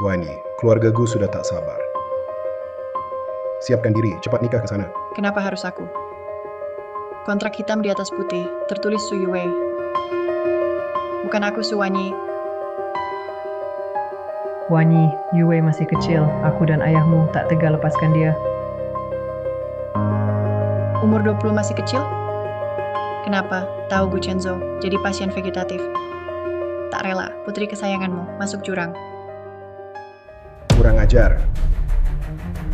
Wani, keluarga Gu sudah tak sabar. Siapkan diri, cepat nikah ke sana. Kenapa harus aku? Kontrak hitam di atas putih, tertulis Su Yue. Bukan aku Su Wanyi. Wanyi, Yue masih kecil. Aku dan ayahmu tak tega lepaskan dia. Umur 20 masih kecil? Kenapa? Tahu Gu Chenzo, jadi pasien vegetatif. Tak rela, putri kesayanganmu, masuk jurang. Kurang ajar.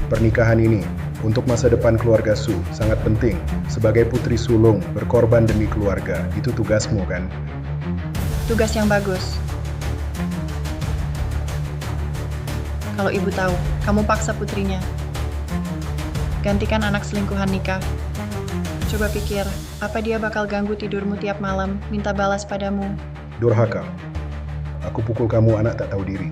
Pernikahan ini, untuk masa depan keluarga Su, sangat penting. Sebagai putri sulung, berkorban demi keluarga, itu tugasmu kan? Tugas yang bagus. Kalau ibu tahu, kamu paksa putrinya. Gantikan anak selingkuhan nikah. Coba pikir, apa dia bakal ganggu tidurmu tiap malam, minta balas padamu? Durhaka. Aku pukul kamu anak tak tahu diri.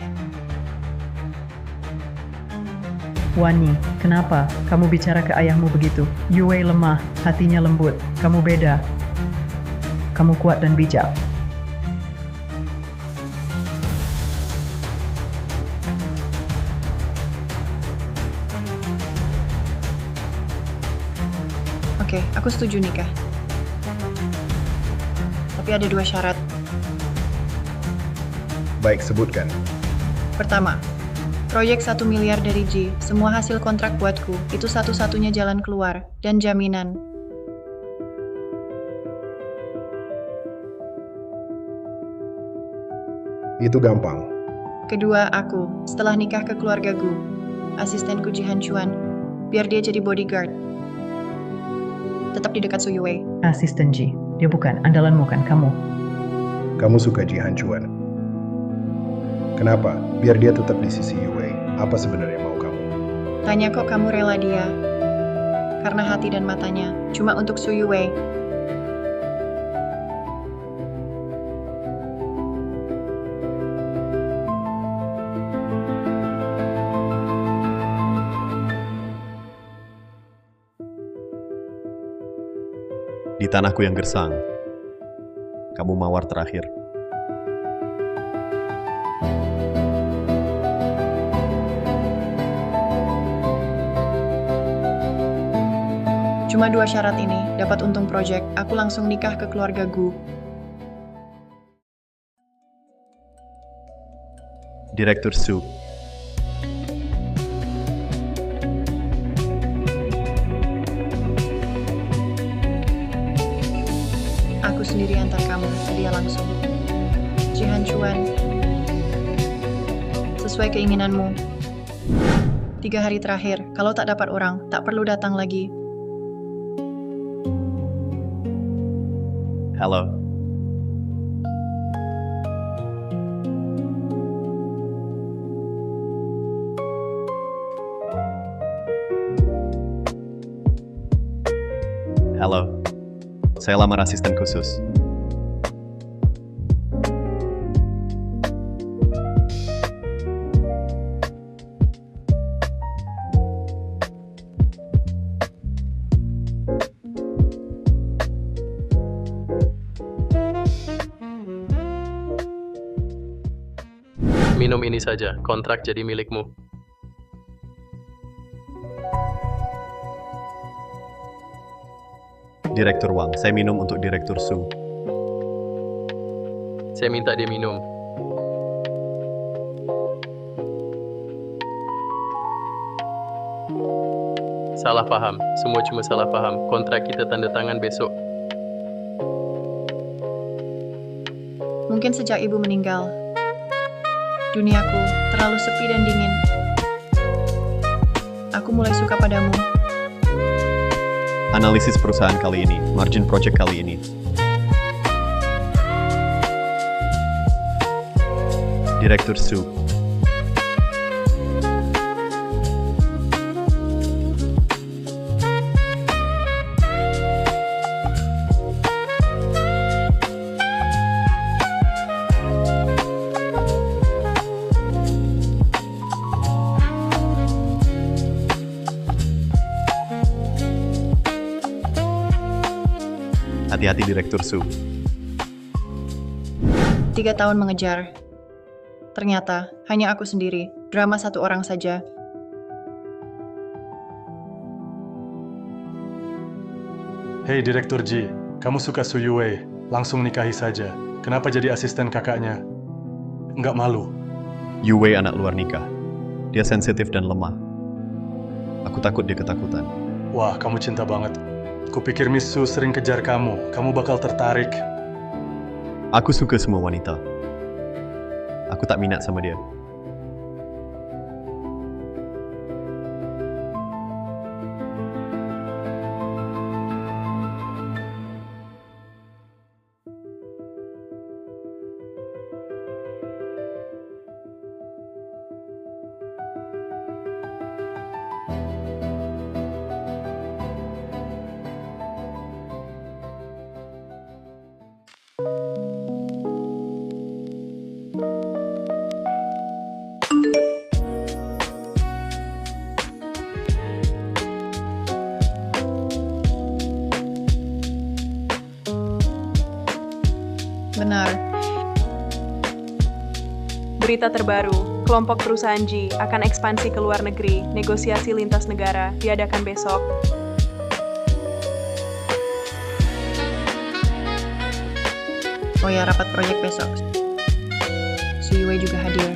Wani, kenapa kamu bicara ke ayahmu begitu? Yue lemah, hatinya lembut. Kamu beda. Kamu kuat dan bijak. Oke, aku setuju nikah. Tapi ada 2 syarat. Baik, sebutkan. Pertama, proyek 1 miliar dari Ji, semua hasil kontrak buatku, itu satu-satunya jalan keluar, dan jaminan. Itu gampang. Kedua, aku, setelah nikah ke keluarga Gu, asistenku Ji Hanchuan, biar dia jadi bodyguard. Tetap di dekat Su Yue. Asisten Ji, dia bukan andalanmu kan kamu? Kamu suka Ji Hanchuan. Kenapa? Biar dia tetap di sisi Yue. Apa sebenarnya mau kamu? Tanya kok kamu rela dia? Karena hati dan matanya, cuma untuk Su Yue. Di tanahku yang gersang, kamu mawar terakhir. Cuma 2 syarat ini, dapat untung proyek, aku langsung nikah ke keluarga Gu. Direktur Su, Aku sendiri antar kamu, dia langsung. Ji Hanchuan, sesuai keinginanmu. 3 hari terakhir, kalau tak dapat orang, tak perlu datang lagi. halo. Halo, saya lamar asisten khusus. Minum ini saja, kontrak jadi milikmu. Direktur Wang, saya minum untuk Direktur Su. Saya minta dia minum. Salah paham, semua cuma salah paham. Kontrak kita tanda tangan besok. Mungkin sejak ibu meninggal, duniaku terlalu sepi dan dingin. Aku mulai suka padamu. Analisis perusahaan kali ini, margin project kali ini. Direktur Su, hati-hati Direktur Su. 3 tahun mengejar. Ternyata, hanya aku sendiri. Drama satu orang saja. Hei Direktur Ji, kamu suka Su Yue, langsung nikahi saja. Kenapa jadi asisten kakaknya? Nggak malu? Yue anak luar nikah. Dia sensitif dan lemah. Aku takut dia ketakutan. Wah, kamu cinta banget. Kupikir Miss Su sering kejar kamu bakal tertarik. Aku suka semua wanita. Aku tak minat sama dia. Benar. Berita terbaru, kelompok perusahaan G akan ekspansi ke luar negeri, negosiasi lintas negara diadakan besok. Oh ya, rapat proyek besok. Su Yue juga hadir.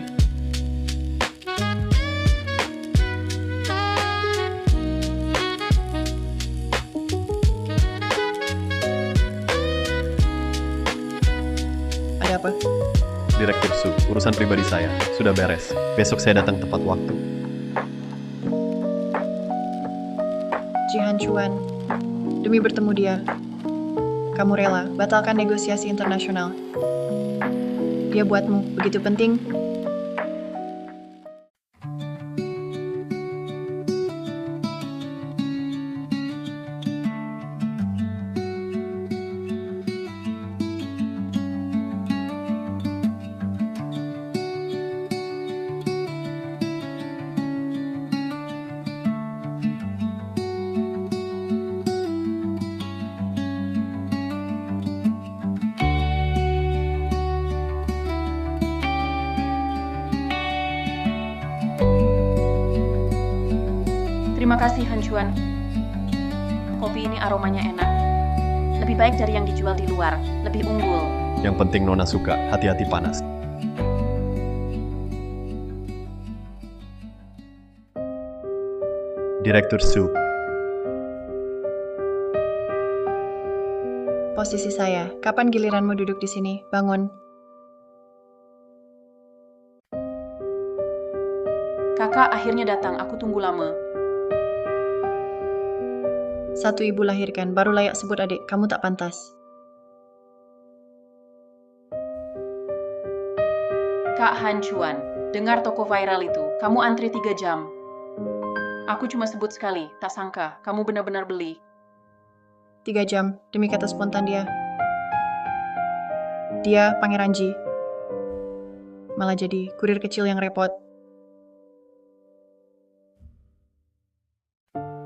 Ada apa? Direktur Su, urusan pribadi saya sudah beres. Besok saya datang tepat waktu. Jihan Chuan, demi bertemu dia, kamu rela batalkan negosiasi internasional. Dia buatmu begitu penting. Terima kasih Han Chuan. Kopi ini aromanya enak. Lebih baik dari yang dijual di luar, lebih unggul. Yang penting Nona suka, hati-hati panas. Direktur Su, Posisi saya, kapan giliranmu duduk di sini? Bangun. Kakak akhirnya datang, aku tunggu lama. Satu ibu lahirkan, baru layak sebut adik. Kamu tak pantas. Kak Han Chuan, dengar toko viral itu, kamu antri 3 jam. Aku cuma sebut sekali, tak sangka, kamu benar-benar beli. 3 jam, demi kata spontan dia. Dia, Pangeran Ji. Malah jadi kurir kecil yang repot.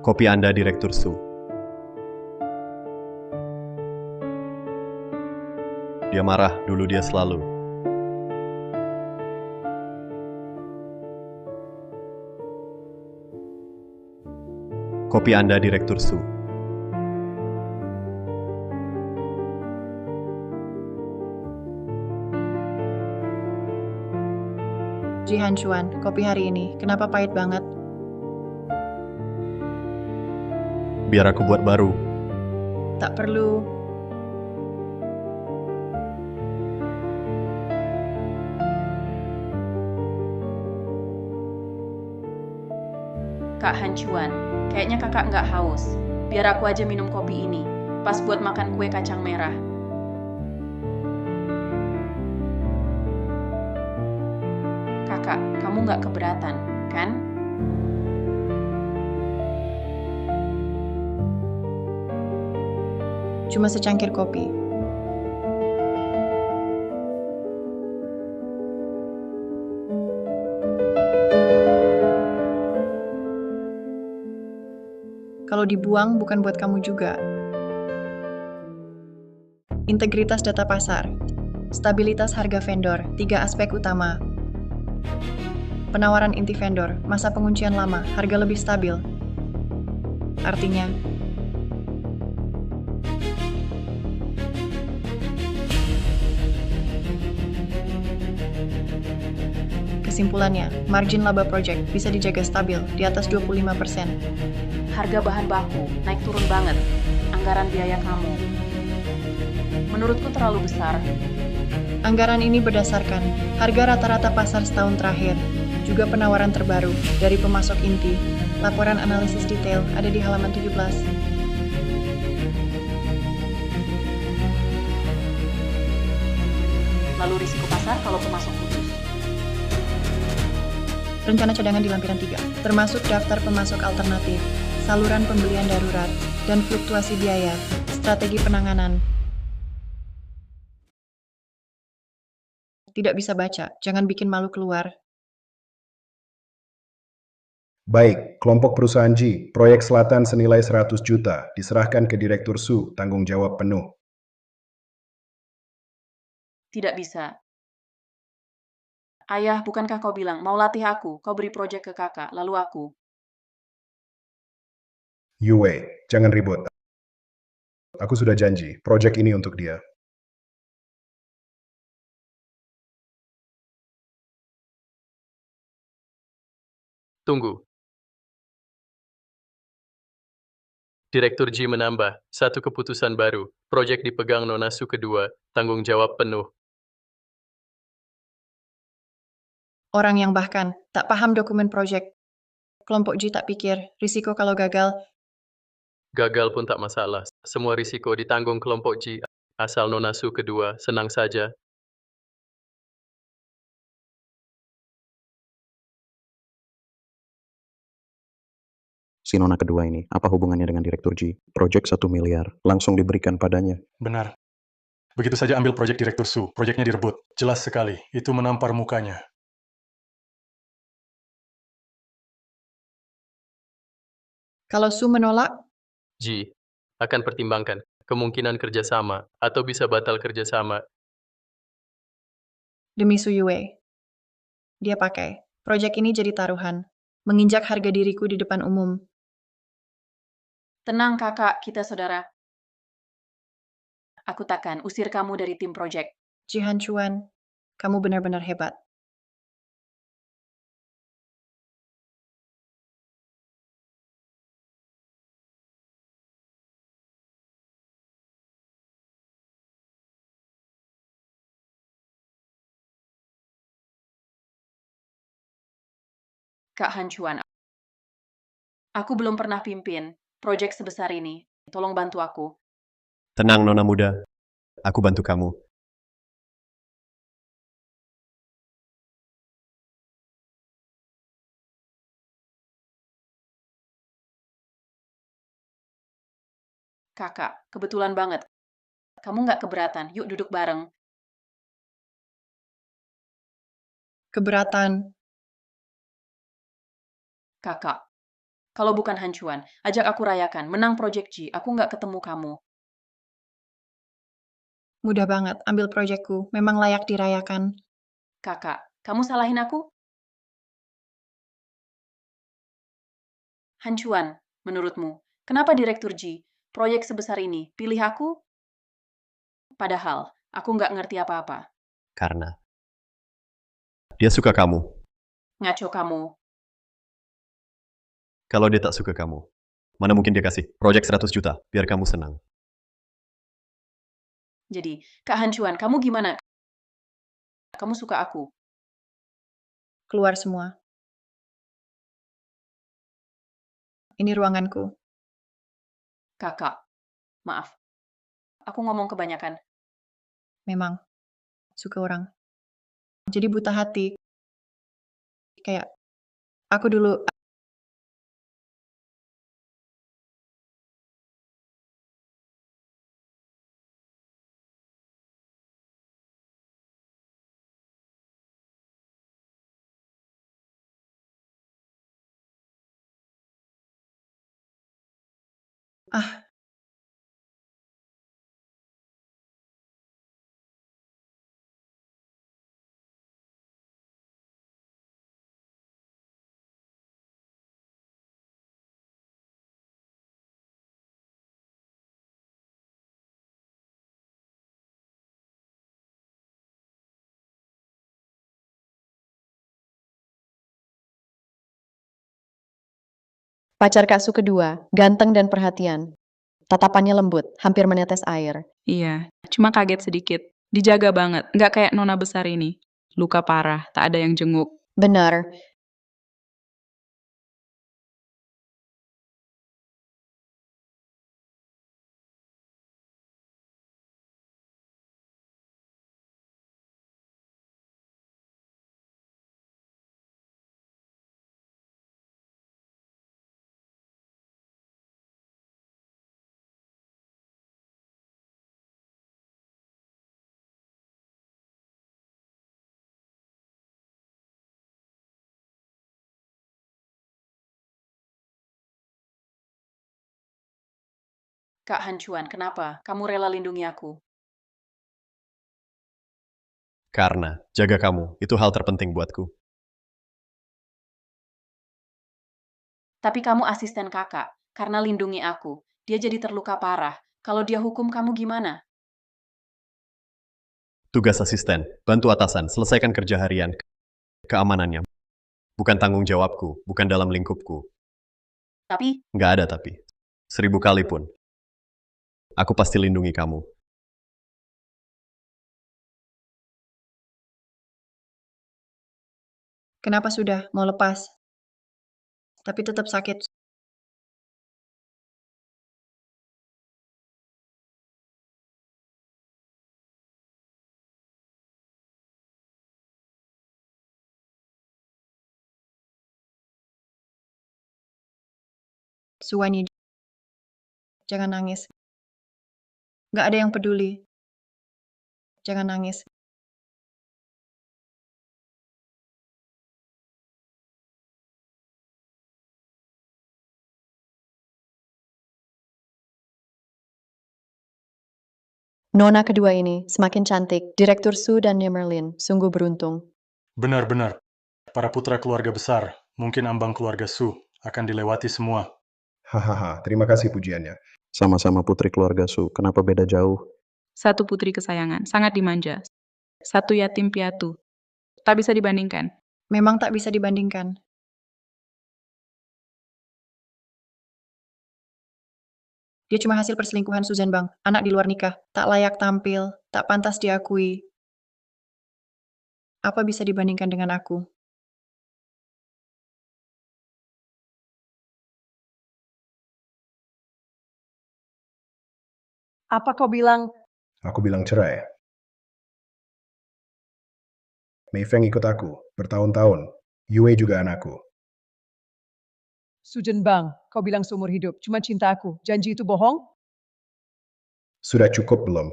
kopi Anda Direktur Su. Dia marah, dulu dia selalu. Kopi Anda Direktur Su. Jihan Chuan, kopi hari ini, kenapa pahit banget? Biar aku buat baru. Tak perlu. Kak Han Chuan, kayaknya kakak nggak haus. Biar aku aja minum kopi ini, pas buat makan kue kacang merah. Kakak, kamu nggak keberatan, kan? Cuma secangkir kopi. Kalau dibuang bukan buat kamu juga. Integritas data pasar, stabilitas harga vendor, 3 aspek utama. Penawaran inti vendor, masa penguncian lama, harga lebih stabil. Artinya, kesimpulannya, margin laba project bisa dijaga stabil di atas 25%. Harga bahan baku naik turun banget. Anggaran biaya kamu. Menurutku terlalu besar. Anggaran ini berdasarkan harga rata-rata pasar setahun terakhir, juga penawaran terbaru dari pemasok inti. Laporan analisis detail ada di halaman 17. Lalu risiko pasar kalau pemasok putus. Rencana cadangan di lampiran 3, termasuk daftar pemasok alternatif, saluran pembelian darurat, dan fluktuasi biaya, strategi penanganan. Tidak bisa baca, jangan bikin malu keluar. Baik, kelompok perusahaan G, proyek selatan senilai 100 juta, diserahkan ke Direktur Su, tanggung jawab penuh. Tidak bisa. Ayah, bukankah kau bilang mau latih aku? Kau beri proyek ke kakak, lalu aku. Yue, jangan ribut. Aku sudah janji, proyek ini untuk dia. Tunggu. Direktur G menambah, satu keputusan baru, proyek dipegang Nona Su kedua, tanggung jawab penuh. Orang yang bahkan tak paham dokumen proyek. Kelompok G tak pikir, risiko kalau gagal, Gagal pun tak masalah, semua risiko ditanggung kelompok G, asal Nona Su kedua, senang saja. Si Nona kedua ini, apa hubungannya dengan Direktur G? Proyek 1 miliar, langsung diberikan padanya. Benar. Begitu saja ambil proyek Direktur Su, proyeknya direbut. Jelas sekali, itu menampar mukanya. kalau Su menolak, G akan pertimbangkan kemungkinan kerjasama atau bisa batal kerjasama. demi Su Yue. Dia pakai, proyek ini jadi taruhan, menginjak harga diriku di depan umum. Tenang kakak, kita saudara. Aku takkan usir kamu dari tim proyek. Jihan Chuan, kamu benar-benar hebat. Kak Hancuan, aku belum pernah pimpin proyek sebesar ini. Tolong bantu aku. Tenang, Nona muda. Aku bantu kamu. Kakak, kebetulan banget. Kamu nggak keberatan, yuk duduk bareng. Keberatan, Kakak, kalau bukan Hancuan, ajak aku rayakan. Menang proyek G, aku nggak ketemu kamu. mudah banget ambil proyekku, memang layak dirayakan. Kakak, kamu salahin aku? Hancuan, menurutmu, kenapa Direktur G, proyek sebesar ini, pilih aku? Padahal, aku nggak ngerti apa-apa. Karena dia suka kamu. Ngaco kamu. Kalau dia tak suka kamu, mana mungkin dia kasih proyek 100 juta biar kamu senang. Jadi, Kak Hancuan, kamu gimana? Kamu suka aku? Keluar semua. Ini ruanganku. Kakak, maaf. Aku ngomong kebanyakan. Memang, suka orang. Jadi buta hati. Kayak, aku dulu ah, Pacar Kak Su kedua, ganteng dan perhatian. Tatapannya lembut, hampir menetes air. Iya, cuma kaget sedikit. Dijaga banget, nggak kayak nona besar ini. Luka parah, tak ada yang jenguk. Benar, Kak Hancuan, kenapa? Kamu rela lindungi aku. Karena jaga kamu, itu hal terpenting buatku. Tapi kamu asisten kakak. Karena lindungi aku. Dia jadi terluka parah. Kalau dia hukum kamu gimana? Tugas asisten, bantu atasan, selesaikan kerja harian, keamanannya. Bukan tanggung jawabku, bukan dalam lingkupku. Tapi, Nggak ada tapi. 1000 kali pun. Aku pasti lindungi kamu. kenapa sudah mau lepas? Tapi tetap sakit. Suwani, jangan nangis. Gak ada yang peduli. Jangan nangis. Nona kedua ini semakin cantik. Direktur Su dan Merlin sungguh beruntung. Benar-benar. Para putra keluarga besar, mungkin ambang keluarga Su, akan dilewati semua. Hahaha, terima kasih pujiannya. Sama-sama putri keluarga Su, kenapa beda jauh? Satu putri kesayangan, sangat dimanja. Satu yatim piatu. Tak bisa dibandingkan. Memang tak bisa dibandingkan. Dia cuma hasil perselingkuhan Susan Bang, anak di luar nikah, tak layak tampil, tak pantas diakui. Apa bisa dibandingkan dengan aku? Apa kau bilang? Aku bilang cerai. Mei Feng ikut aku, bertahun-tahun. Yue juga anakku. Sujan Bang, kau bilang seumur hidup, cuma cinta aku. Janji itu bohong? Sudah cukup belum?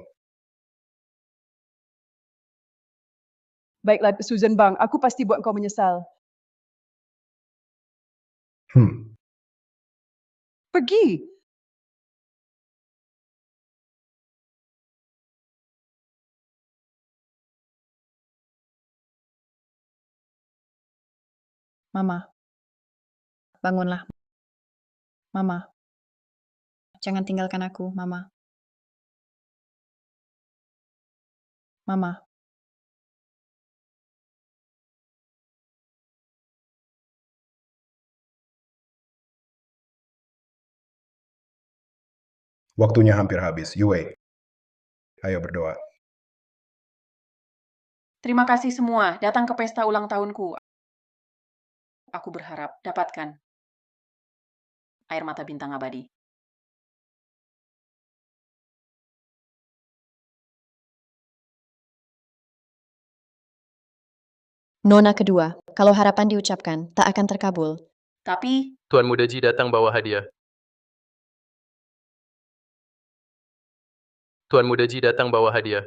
Baiklah, Susan Bang, aku pasti buat kau menyesal. Pergi! Mama, bangunlah. Mama, jangan tinggalkan aku, Mama. Mama. Waktunya hampir habis. Yue, ayo berdoa. terima kasih semua datang ke pesta ulang tahunku. Aku berharap dapatkan air mata bintang abadi. Nona kedua, kalau harapan diucapkan, tak akan terkabul. Tapi, Tuan Muda Ji datang bawa hadiah. Tuan Muda Ji datang bawa hadiah.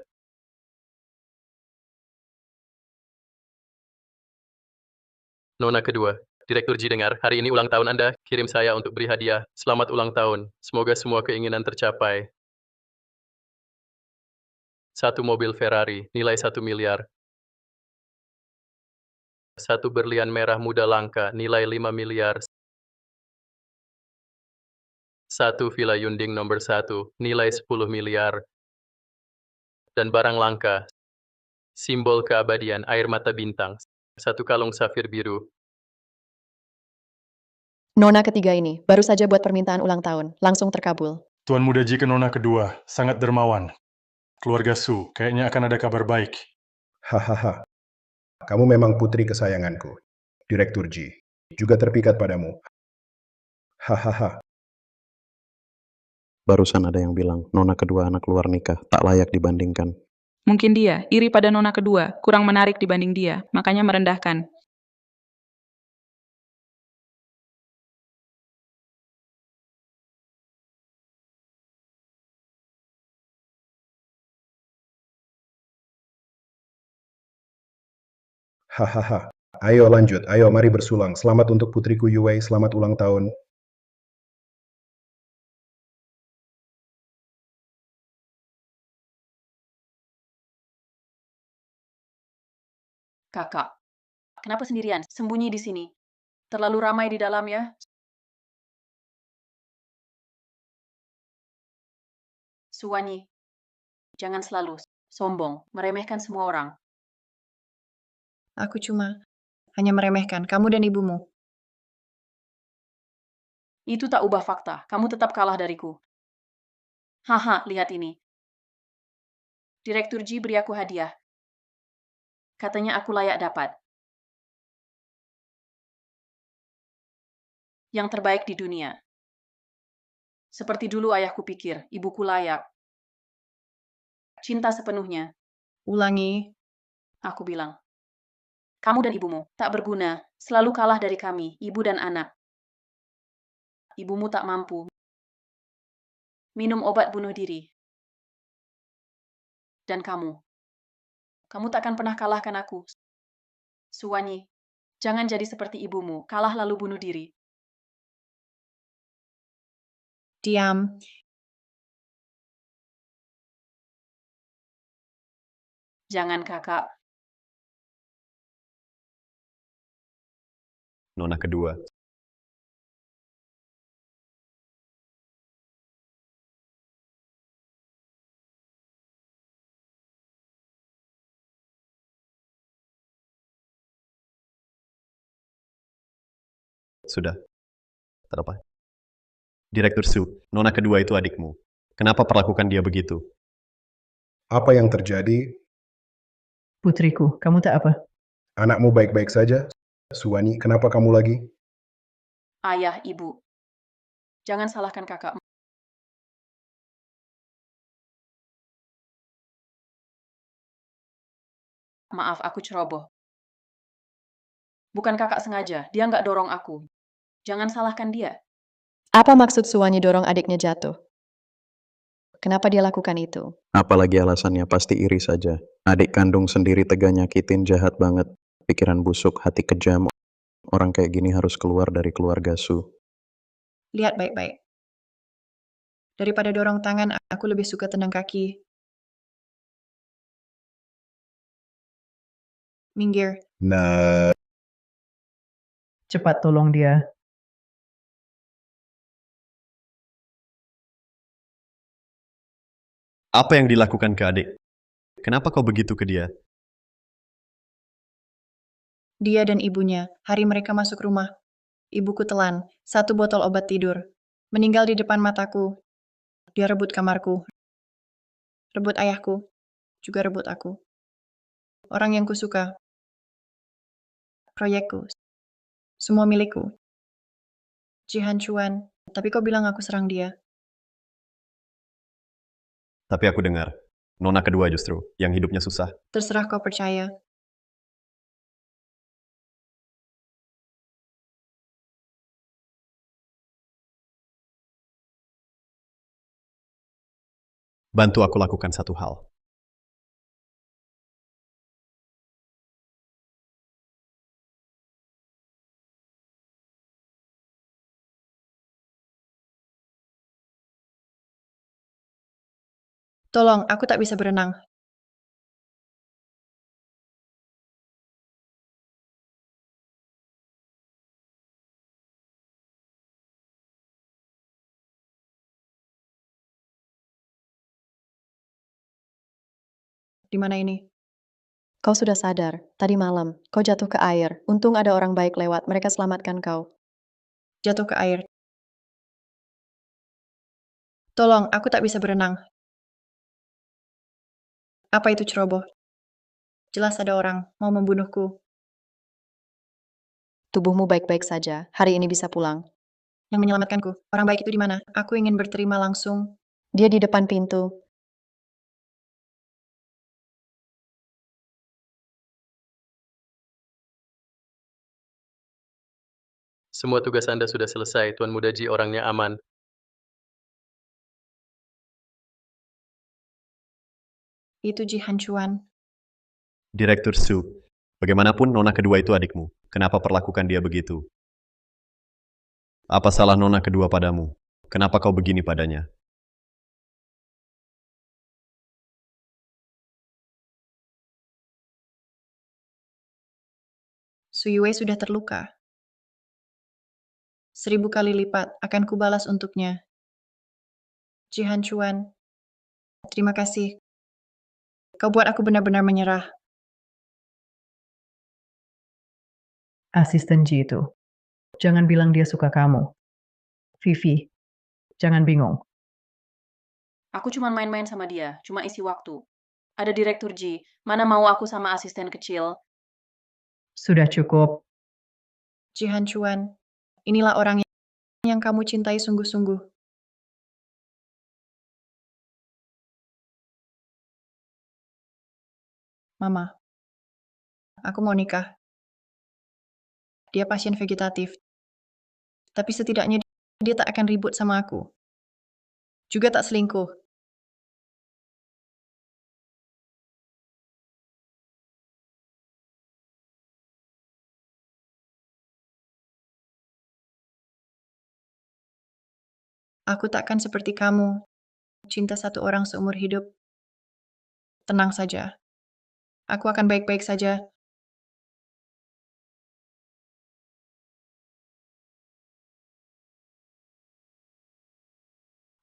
Nona kedua, Direktur Ji dengar, hari ini ulang tahun Anda, kirim saya untuk beri hadiah. Selamat ulang tahun. Semoga semua keinginan tercapai. 1 mobil Ferrari, nilai 1 miliar. 1 berlian merah muda langka, nilai 5 miliar. 1 villa Yunding nomor 1, nilai 10 miliar. Dan barang langka, simbol keabadian, air mata bintang. 1 kalung safir biru. Nona ketiga ini baru saja buat permintaan ulang tahun, langsung terkabul. Tuan Muda Ji ke Nona kedua, sangat dermawan. Keluarga Su, kayaknya akan ada kabar baik. Hahaha, kamu memang putri kesayanganku. Direktur Ji, juga terpikat padamu. Hahaha, Barusan ada yang bilang, nona kedua anak luar nikah, tak layak dibandingkan. Mungkin dia iri pada nona kedua, kurang menarik dibanding dia, makanya merendahkan. hahaha. Ayo lanjut, ayo mari bersulang. Selamat untuk putriku Yue, selamat ulang tahun. Kakak, kenapa sendirian? Sembunyi di sini. Terlalu ramai di dalam ya. Suwanyi, jangan selalu sombong, meremehkan semua orang. Aku cuma hanya meremehkan kamu dan ibumu. Itu tak ubah fakta. Kamu tetap kalah dariku. Haha, lihat ini. Direktur Ji beri aku hadiah. Katanya aku layak dapat. Yang terbaik di dunia. Seperti dulu ayahku pikir, ibuku layak. Cinta sepenuhnya. Ulangi, Aku bilang. Kamu dan ibumu tak berguna, selalu kalah dari kami, ibu dan anak. Ibumu tak mampu. Minum obat bunuh diri. Dan kamu takkan pernah kalahkan aku. Suwanyi, jangan jadi seperti ibumu, kalah lalu bunuh diri. diam. Jangan kakak. Nona kedua. Sudah. Tak apa. Direktur Su, Nona kedua itu adikmu. Kenapa perlakukan dia begitu? Apa yang terjadi? Putriku, kamu tak apa? Anakmu baik-baik saja? Suwani, kenapa kamu lagi? Ayah, ibu. Jangan salahkan kakak. Maaf, aku ceroboh. Bukan kakak sengaja, dia nggak dorong aku. Jangan salahkan dia. Apa maksud Suwanyi dorong adiknya jatuh? Kenapa dia lakukan itu? Apalagi alasannya pasti iri saja. Adik kandung sendiri tega nyakitin, jahat banget. Pikiran busuk, hati kejam. Orang kayak gini harus keluar dari keluarga Su. Lihat baik-baik. Daripada dorong tangan, aku lebih suka tendang kaki. Minggir. Nah, Cepat tolong dia. Apa yang dilakukan ke adik? Kenapa kau begitu ke dia? Dia dan ibunya, hari mereka masuk rumah. Ibuku telan, 1 botol obat tidur. Meninggal di depan mataku. Dia rebut kamarku. Rebut ayahku. Juga rebut aku. Orang yang kusuka. Proyekku. Semua milikku. Jihan Chuan. Tapi kau bilang aku serang dia. Tapi aku dengar, Nona kedua justru, yang hidupnya susah. Terserah kau percaya. Bantu aku lakukan satu hal. Tolong, aku tak bisa berenang. Di mana ini? Kau sudah sadar, tadi malam, kau jatuh ke air. Untung ada orang baik lewat, mereka selamatkan kau. jatuh ke air. Tolong, aku tak bisa berenang. Apa itu ceroboh? Jelas ada orang mau membunuhku. Tubuhmu baik-baik saja. Hari ini bisa pulang. Yang menyelamatkanku, orang baik itu di mana? Aku ingin berterima langsung. Dia di depan pintu. Semua tugas Anda sudah selesai, Tuan Muda Ji, orangnya aman. Itu Jihan Chuan. Direktur Su, bagaimanapun nona kedua itu adikmu. Kenapa perlakukan dia begitu? Apa salah nona kedua padamu? Kenapa kau begini padanya? Su Yue sudah terluka. 1000 kali lipat akan kubalas untuknya. Jihan Chuan, terima kasih. Kau buat aku benar-benar menyerah. Asisten Ji itu. Jangan bilang dia suka kamu. Vivi, jangan bingung. Aku cuma main-main sama dia, cuma isi waktu. Ada Direktur Ji, mana mau aku sama asisten kecil? Sudah cukup. Jihan Chuan, inilah orang yang kamu cintai sungguh-sungguh. Mama, aku mau nikah. Dia pasien vegetatif. Tapi setidaknya dia tak akan ribut sama aku. Juga tak selingkuh. Aku takkan seperti kamu, cinta satu orang seumur hidup. Tenang saja. Aku akan baik-baik saja.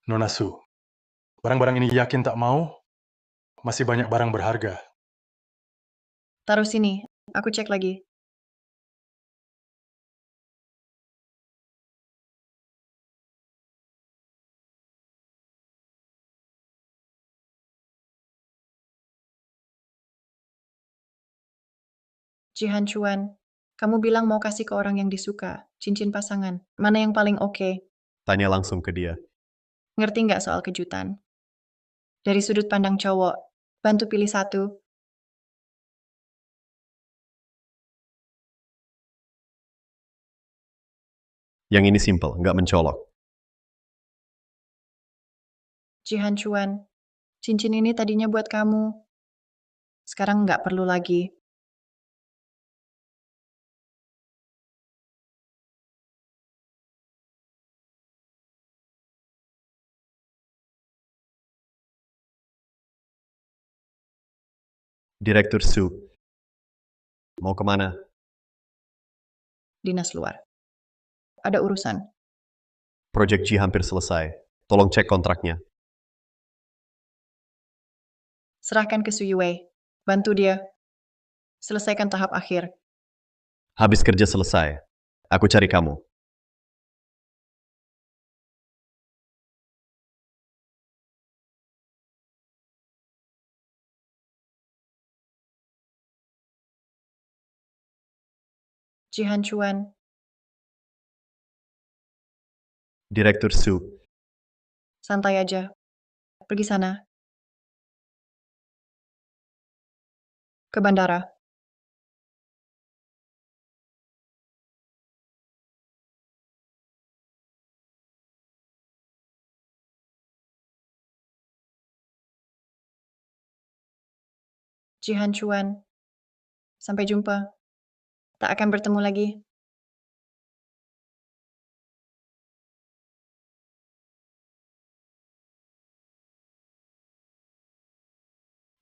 Nona Su, barang-barang ini yakin tak mau? Masih banyak barang berharga. Taruh sini, aku cek lagi. Jihan Chuan, kamu bilang mau kasih ke orang yang disuka, cincin pasangan. Mana yang paling oke? Tanya langsung ke dia. Ngerti nggak soal kejutan? Dari sudut pandang cowok, bantu pilih satu. Yang ini simple, nggak mencolok. Jihan Chuan, cincin ini tadinya buat kamu. Sekarang nggak perlu lagi. Direktur Su, mau kemana? Dinas luar. Ada urusan. Project G hampir selesai. Tolong cek kontraknya. Serahkan ke Su Yue. Bantu dia. Selesaikan tahap akhir. Habis kerja selesai. Aku cari kamu. Jihan Chuan, Direktur Su, santai aja. Pergi sana. Ke bandara. Jihan Chuan, sampai jumpa. Tak akan bertemu lagi.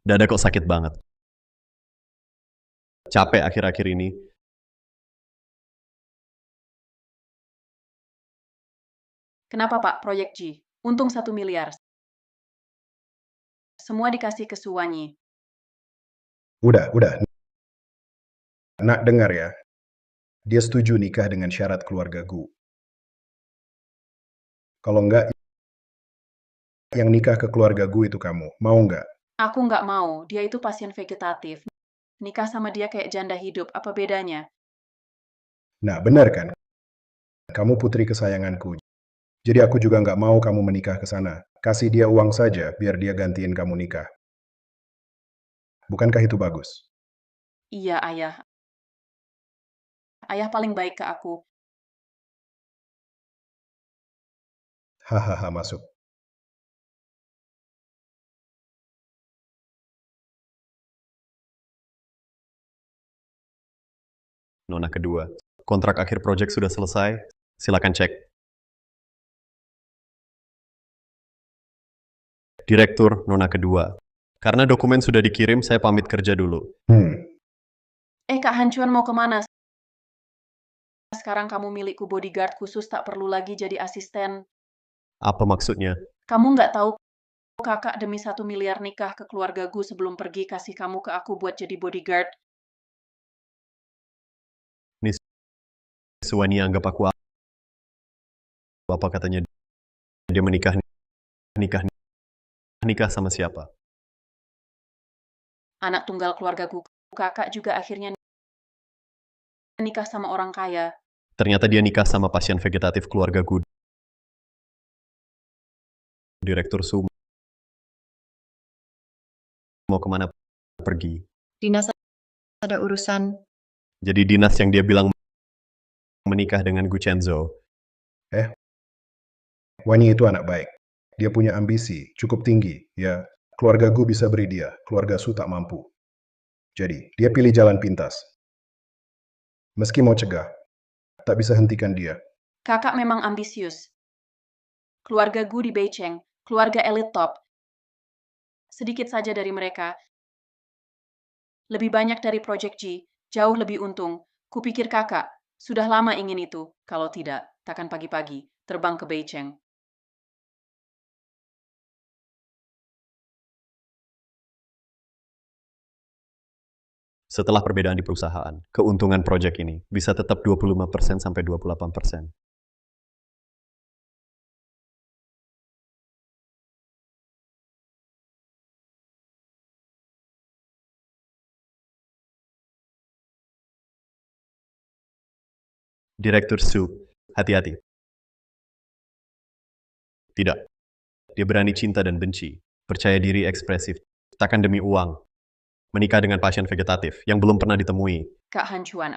dada kok sakit banget. Capek akhir-akhir ini. Kenapa Pak, proyek Ji? Untung 1 miliar. Semua dikasih ke Suwanyi. Udah. Nak dengar ya. Dia setuju nikah dengan syarat keluarga Gu. Kalau enggak, yang nikah ke keluarga gue itu kamu. Mau nggak? Aku nggak mau, dia itu pasien vegetatif. Nikah sama dia kayak janda hidup, apa bedanya? Nah, benar kan? Kamu putri kesayanganku. Jadi aku juga nggak mau kamu menikah ke sana. Kasih dia uang saja, biar dia gantiin kamu nikah. Bukankah itu bagus? Iya, ayah. Ayah paling baik ke aku. Hahaha, masuk. Nona kedua, kontrak akhir proyek sudah selesai. Silakan cek. Direktur Nona kedua. Karena dokumen sudah dikirim, saya pamit kerja dulu. Kak Hancuan mau kemana? Sekarang kamu milikku bodyguard khusus, tak perlu lagi jadi asisten. Apa maksudnya? Kamu nggak tahu, kakak demi 1 miliar nikah ke keluargaku sebelum pergi kasih kamu ke aku buat jadi bodyguard. Suwani anggap aku apa katanya dia nikah sama siapa? Anak tunggal keluargaku, kakak juga akhirnya nikah sama orang kaya. Ternyata dia nikah sama pasien vegetatif keluarga gue. Direktur Su mau kemana pergi? Dinas ada urusan. Jadi dinas yang dia bilang menikah dengan Gucenzo. Wani itu anak baik. Dia punya ambisi cukup tinggi, ya. Keluarga gue bisa beri dia, keluarga Su tak mampu. Jadi, dia pilih jalan pintas. Meski mau cegah, tak bisa hentikan dia. Kakak memang ambisius. Keluargaku di Beiceng, keluarga elit top. Sedikit saja dari mereka. Lebih banyak dari Project G, jauh lebih untung. Kupikir kakak, sudah lama ingin itu. Kalau tidak, takkan pagi-pagi terbang ke Beiceng. Setelah perbedaan di perusahaan, keuntungan proyek ini bisa tetap 25% sampai 28%. Direktur Su, hati-hati. Tidak. Dia berani cinta dan benci. Percaya diri ekspresif. Takkan demi uang. Menikah dengan pasien vegetatif yang belum pernah ditemui. Kak Hancuan,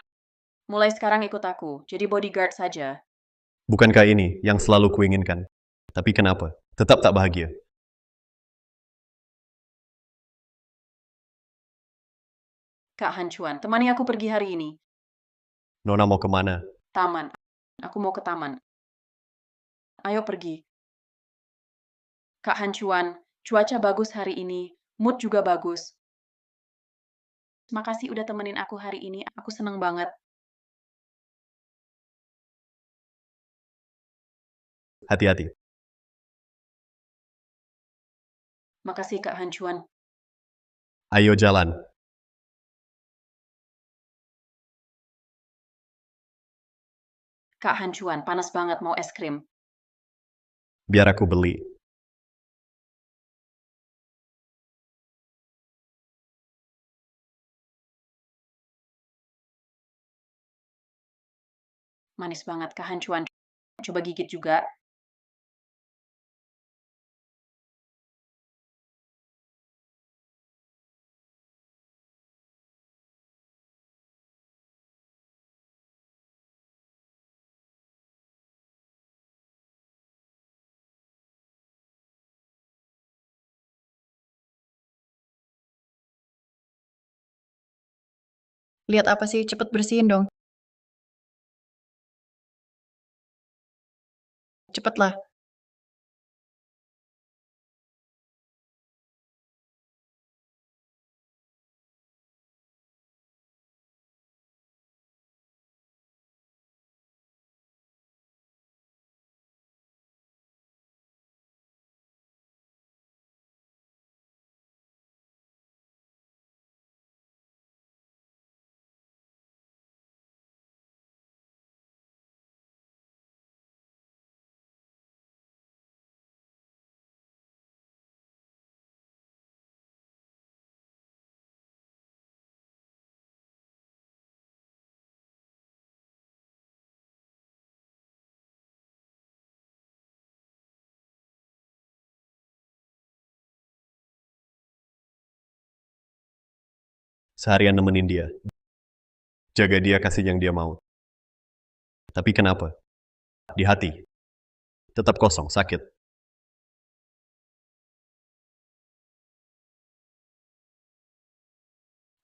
mulai sekarang ikut aku, jadi bodyguard saja. Bukankah ini yang selalu kuinginkan? Tapi kenapa? Tetap tak bahagia. Kak Hancuan, temani aku pergi hari ini. Nona mau kemana? Taman. Aku mau ke taman. Ayo pergi. Kak Hancuan, cuaca bagus hari ini. Mood juga bagus. Makasih udah temenin aku hari ini. Aku seneng banget. Hati-hati. Makasih Kak Hancuan. Ayo jalan. Kak Hancuan, panas banget mau es krim. Biar aku beli. Manis banget Kak Hancuan. Coba gigit juga. Lihat apa sih? Cepet bersihin dong. Cepetlah. Seharian nemenin dia. Jaga dia, kasih yang dia mau. Tapi kenapa? Di hati. Tetap kosong, sakit.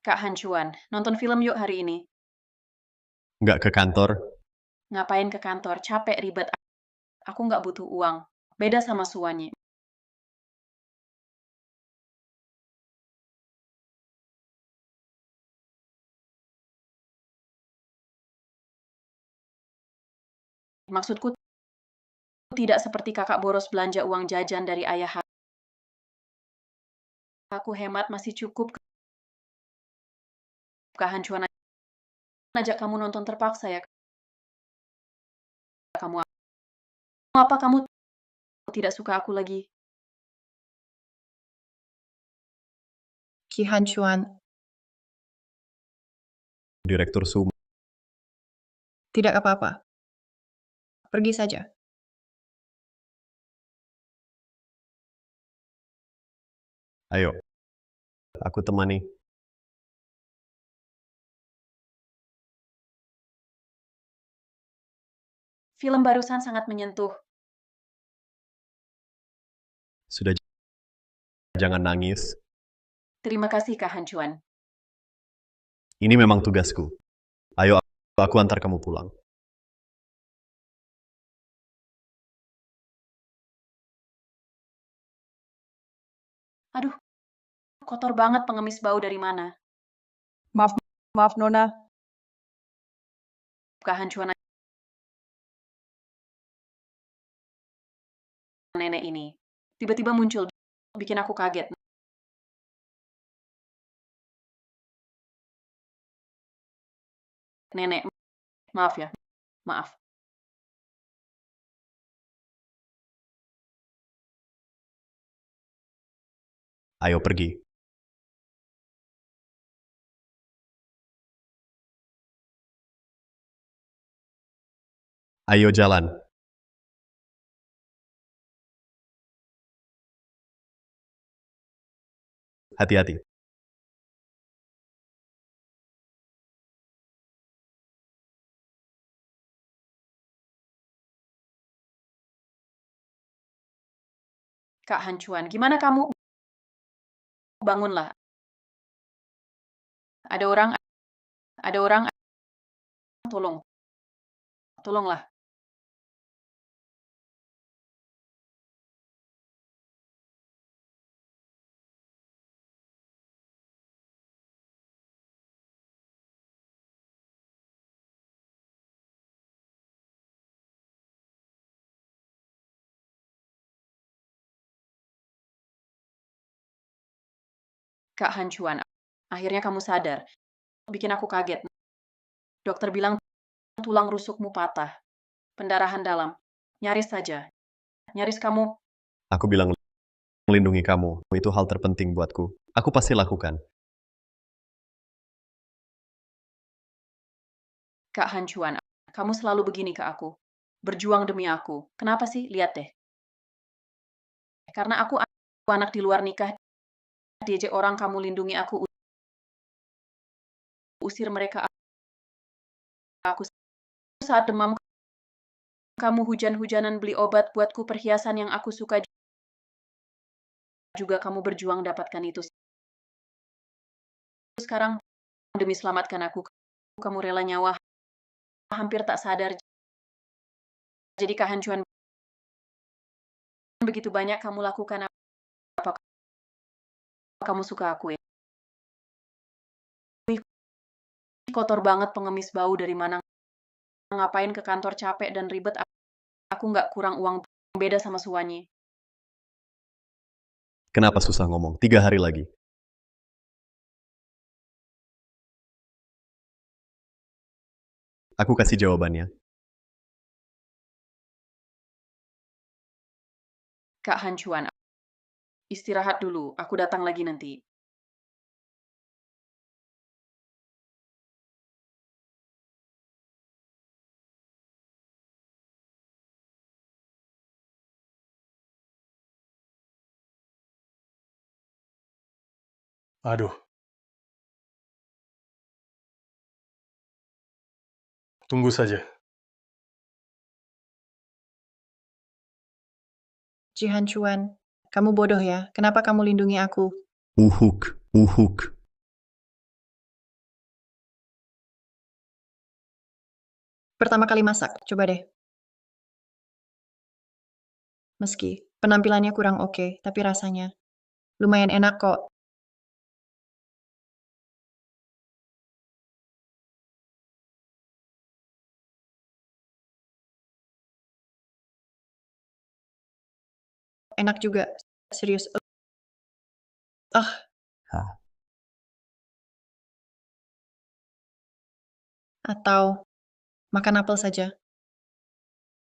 Kak Hancuan, nonton film yuk hari ini. Nggak ke kantor. Ngapain ke kantor? Capek, ribet. Aku nggak butuh uang. Beda sama Suwanyi. Maksudku tidak seperti kakak boros belanja uang jajan dari ayah. Aku hemat masih cukup. Kak Hancuan ajak kamu nonton terpaksa ya. Kamu apa kamu tidak suka aku lagi? Ki Hancuan, Direktur Su. tidak apa-apa. Pergi saja. Ayo. Aku temani. Film barusan sangat menyentuh. Sudah, jangan nangis. Terima kasih Kak Hancuan. Ini memang tugasku. Ayo, aku antar kamu pulang. Aduh, kotor banget, pengemis bau dari mana? Maaf Nona. Kak Hancuan nenek ini. Tiba-tiba muncul, bikin aku kaget. Nenek, maaf ya, maaf. Ayo pergi. Ayo jalan. Hati-hati. Kak Hancuan, gimana kamu? Bangunlah. Ada orang, tolonglah. Kak Hancuan, akhirnya kamu sadar. Bikin aku kaget. Dokter bilang tulang rusukmu patah. Pendarahan dalam. Nyaris saja. Nyaris kamu. Aku bilang melindungi kamu. Itu hal terpenting buatku. Aku pasti lakukan. Kak Hancuan, kamu selalu begini ke aku. Berjuang demi aku. Kenapa sih? Lihat deh. Karena aku anak di luar nikah. Diejek orang, kamu lindungi aku. Usir mereka. Aku saat demam. Kamu hujan-hujanan beli obat buatku, perhiasan yang aku suka. Juga kamu berjuang dapatkan itu. Sekarang, demi selamatkan aku, kamu rela nyawa. Hampir tak sadar. Jadi Kak Hancuan, begitu banyak kamu lakukan. Apa kamu suka aku ya? Kotor banget, pengemis bau dari mana? Ngapain ke kantor capek dan ribet? Aku nggak kurang uang, beda sama Suwanyi. Kenapa susah ngomong? 3 hari lagi. Aku kasih jawabannya. Kak Hancuan, istirahat dulu. Aku datang lagi nanti. Aduh, Tunggu saja. Jihan Chuan, kamu bodoh ya. Kenapa kamu lindungi aku? Uhuk, uhuk. Pertama kali masak, coba deh. Meski penampilannya kurang oke, tapi rasanya lumayan enak kok. Enak juga, serius. Hah. Atau makan apel saja.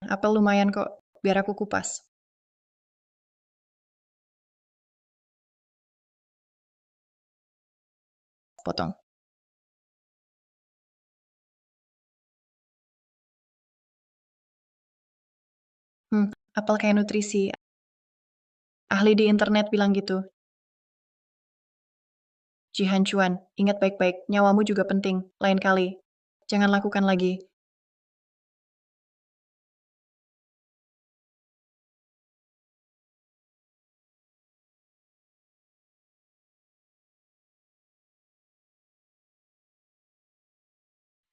Apel lumayan kok, biar aku kupas. Potong. Apel kayak nutrisi. Ahli di internet bilang gitu. Jihan Chuan, ingat baik-baik, nyawamu juga penting. Lain kali, jangan lakukan lagi.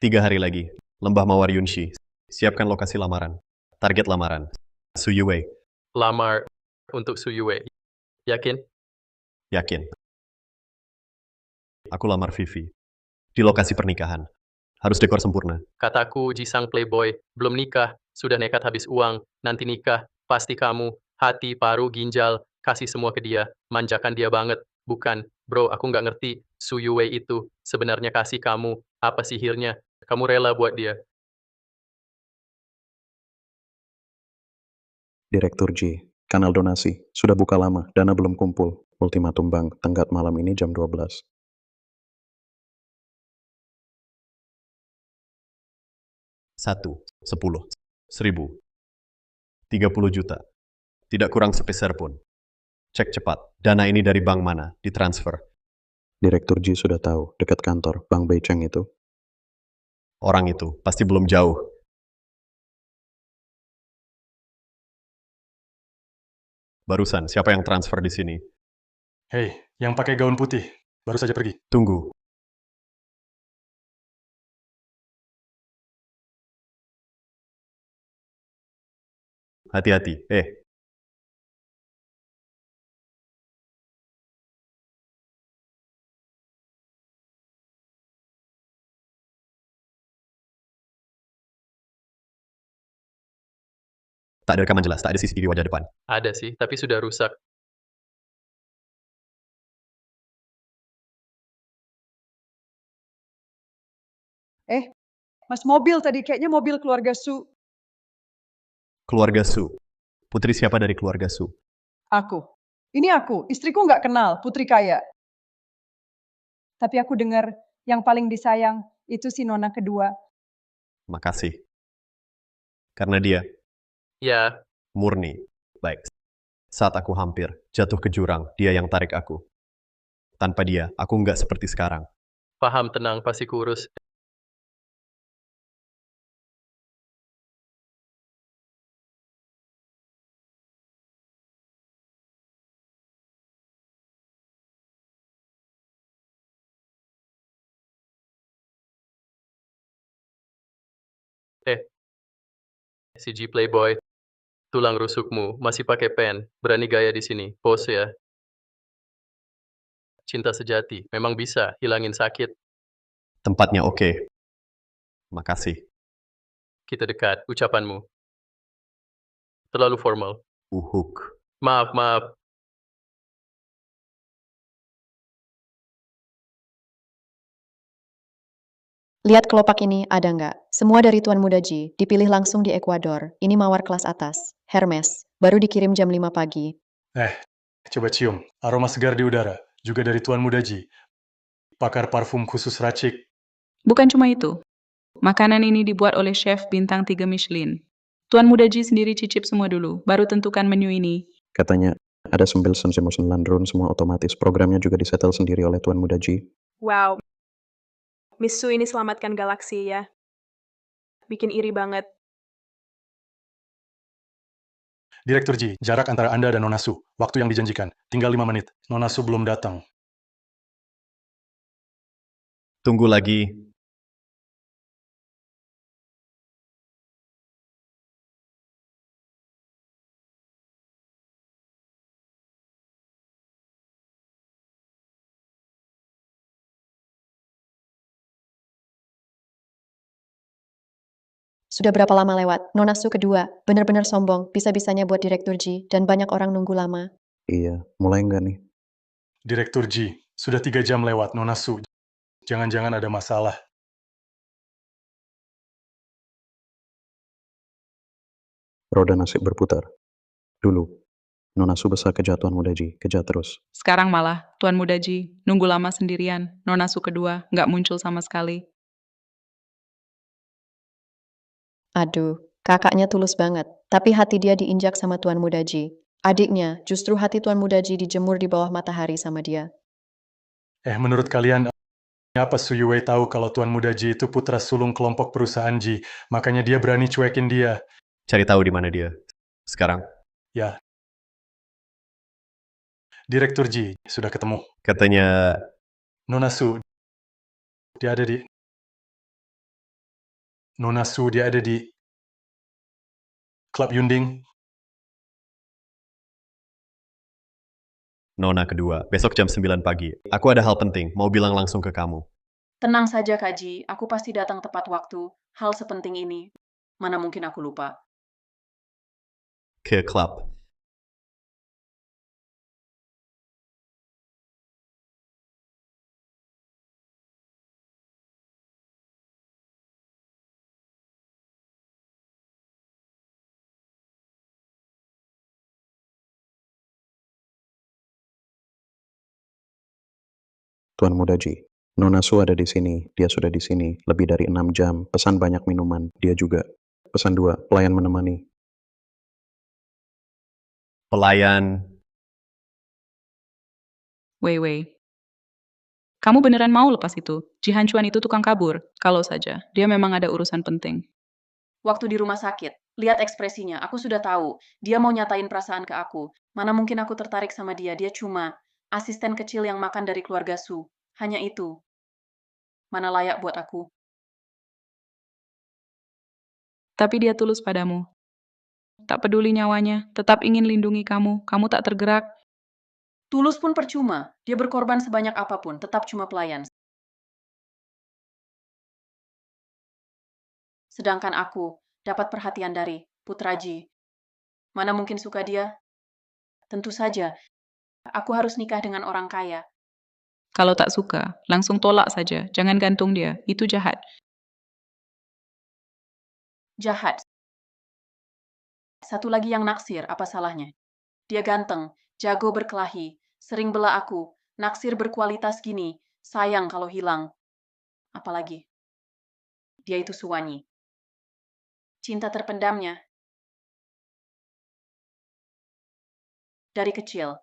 Tiga hari lagi, Lembah Mawar Yunshi. Siapkan lokasi lamaran. Target lamaran. Su Yue. Lamar untuk Su Yue. Yakin? Yakin. Aku lamar Vivi. Di lokasi pernikahan. Harus dekor sempurna. Kataku Jisang playboy, belum nikah, sudah nekat habis uang, nanti nikah, pasti kamu, hati, paru, ginjal, kasih semua ke dia, manjakan dia banget. Bukan, bro, aku nggak ngerti, Su Yue itu, sebenarnya kasih kamu, apa sihirnya, kamu rela buat dia. Direktur J, kanal donasi. Sudah buka lama, dana belum kumpul. Ultimatum bank, tenggat malam ini jam 12. 1, 10, 1000, 30 juta. Tidak kurang sepeser pun. Cek cepat, dana ini dari bank mana, ditransfer. Direktur J sudah tahu, dekat kantor, Bang Beiceng itu. Orang itu pasti belum jauh. Barusan, siapa yang transfer di sini? Hei, yang pakai gaun putih, baru saja pergi. Tunggu. Hati-hati, Tak ada rekaman jelas, tak ada CCTV wajah depan. Ada sih, tapi sudah rusak. Mas mobil tadi, kayaknya mobil keluarga Su. Keluarga Su. Putri siapa dari keluarga Su? Aku. Ini aku, istriku nggak kenal, putri kaya. Tapi aku dengar yang paling disayang itu si Nona kedua. Makasih. Karena dia Ya, murni. Baik. Saat aku hampir jatuh ke jurang, dia yang tarik aku. Tanpa dia, aku nggak seperti sekarang. paham, tenang, pasti kurus. Si G Playboy, tulang rusukmu, masih pakai pen, berani gaya di sini, pose ya. Cinta sejati, memang bisa hilangin sakit. Tempatnya oke. Makasih. Kita dekat, ucapanmu. Terlalu formal. Uhuk. Maaf, maaf. Lihat kelopak ini, ada nggak? Semua dari Tuan Muda Ji, dipilih langsung di Ekuador. Ini mawar kelas atas. Hermes, baru dikirim jam 5 pagi. Coba cium, aroma segar di udara, juga dari Tuan Muda Ji. Pakar parfum khusus racik. Bukan cuma itu. Makanan ini dibuat oleh chef bintang 3 Michelin. Tuan Muda Ji sendiri cicip semua dulu, baru tentukan menu ini. Katanya, ada 999 drone semua otomatis. Programnya juga disetel sendiri oleh Tuan Muda Ji. Wow. Miss Su ini selamatkan galaksi ya. bikin iri banget. Direktur Ji, jarak antara Anda dan Nona Su. Waktu yang dijanjikan. Tinggal 5 menit. Nona Su belum datang. Tunggu lagi. Sudah berapa lama lewat? Nona Su kedua, benar-benar sombong, bisa-bisanya buat Direktur Ji, dan banyak orang nunggu lama. Iya, mulai nggak nih? Direktur Ji, sudah 3 jam lewat, Nona Su. Jangan-jangan ada masalah. Roda nasib berputar. Dulu, Nona Su besar kejatuhan muda Ji, kejar terus. Sekarang malah, Tuan Muda Ji, nunggu lama sendirian. Nona Su kedua, nggak muncul sama sekali. Aduh, kakaknya tulus banget, tapi hati dia diinjak sama Tuan Muda Ji. Adiknya, justru hati Tuan Muda Ji dijemur di bawah matahari sama dia. Menurut kalian, apa Su Yue tahu kalau Tuan Muda Ji itu putra sulung kelompok perusahaan Ji, makanya dia berani cuekin dia. Cari tahu di mana dia. Sekarang, Ya. Direktur Ji, sudah ketemu. katanya Nona Su, dia ada di... Nona Su, dia ada di... Klub Yunding. Nona kedua, besok jam 9 pagi. Aku ada hal penting, mau bilang langsung ke kamu. Tenang saja, Kak Ji. Aku pasti datang tepat waktu. Hal sepenting ini, mana mungkin aku lupa. Ke klub. Tuan Muda Ji, Nona Su ada di sini, dia sudah di sini, lebih dari 6 jam, pesan banyak minuman, dia juga. Pesan 2, pelayan menemani. Pelayan. Wei. Kamu beneran mau lepas itu? Ji Hancuan itu tukang kabur. Kalau saja, dia memang ada urusan penting. Waktu di rumah sakit, lihat ekspresinya. Aku sudah tahu. Dia mau nyatain perasaan ke aku. Mana mungkin aku tertarik sama dia. Dia cuma asisten kecil yang makan dari keluarga Su. Hanya itu. Mana layak buat aku. Tapi dia tulus padamu. Tak peduli nyawanya, tetap ingin lindungi kamu. Kamu tak tergerak. Tulus pun percuma. Dia berkorban sebanyak apapun. Tetap cuma pelayan. Sedangkan aku dapat perhatian dari Putraji. Mana mungkin suka dia? Tentu saja. Aku harus nikah dengan orang kaya. Kalau tak suka, langsung tolak saja. Jangan gantung dia. Itu jahat. Jahat. Satu lagi yang naksir, apa salahnya? Dia ganteng, jago berkelahi, sering bela aku, naksir berkualitas gini, sayang kalau hilang. Apalagi, dia itu Suwanyi. Cinta terpendamnya. Dari kecil.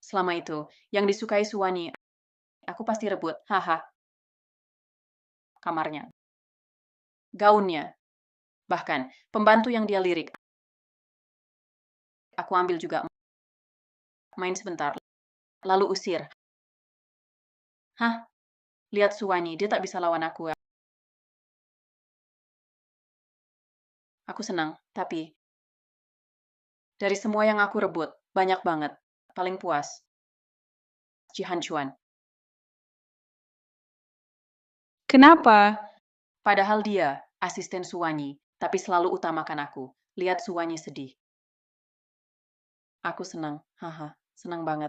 Selama itu, yang disukai Suwanyi, aku pasti rebut, haha. Kamarnya. Gaunnya. Bahkan, pembantu yang dia lirik. Aku ambil juga. Main sebentar. Lalu usir. Hah? Lihat Suwanyi, dia tak bisa lawan aku. Aku senang, tapi dari semua yang aku rebut, banyak banget. Paling puas. Ji Hancuan. Kenapa? Padahal dia asisten Suwanyi, tapi selalu utamakan aku. Lihat Suwanyi sedih. Aku senang, haha, senang banget.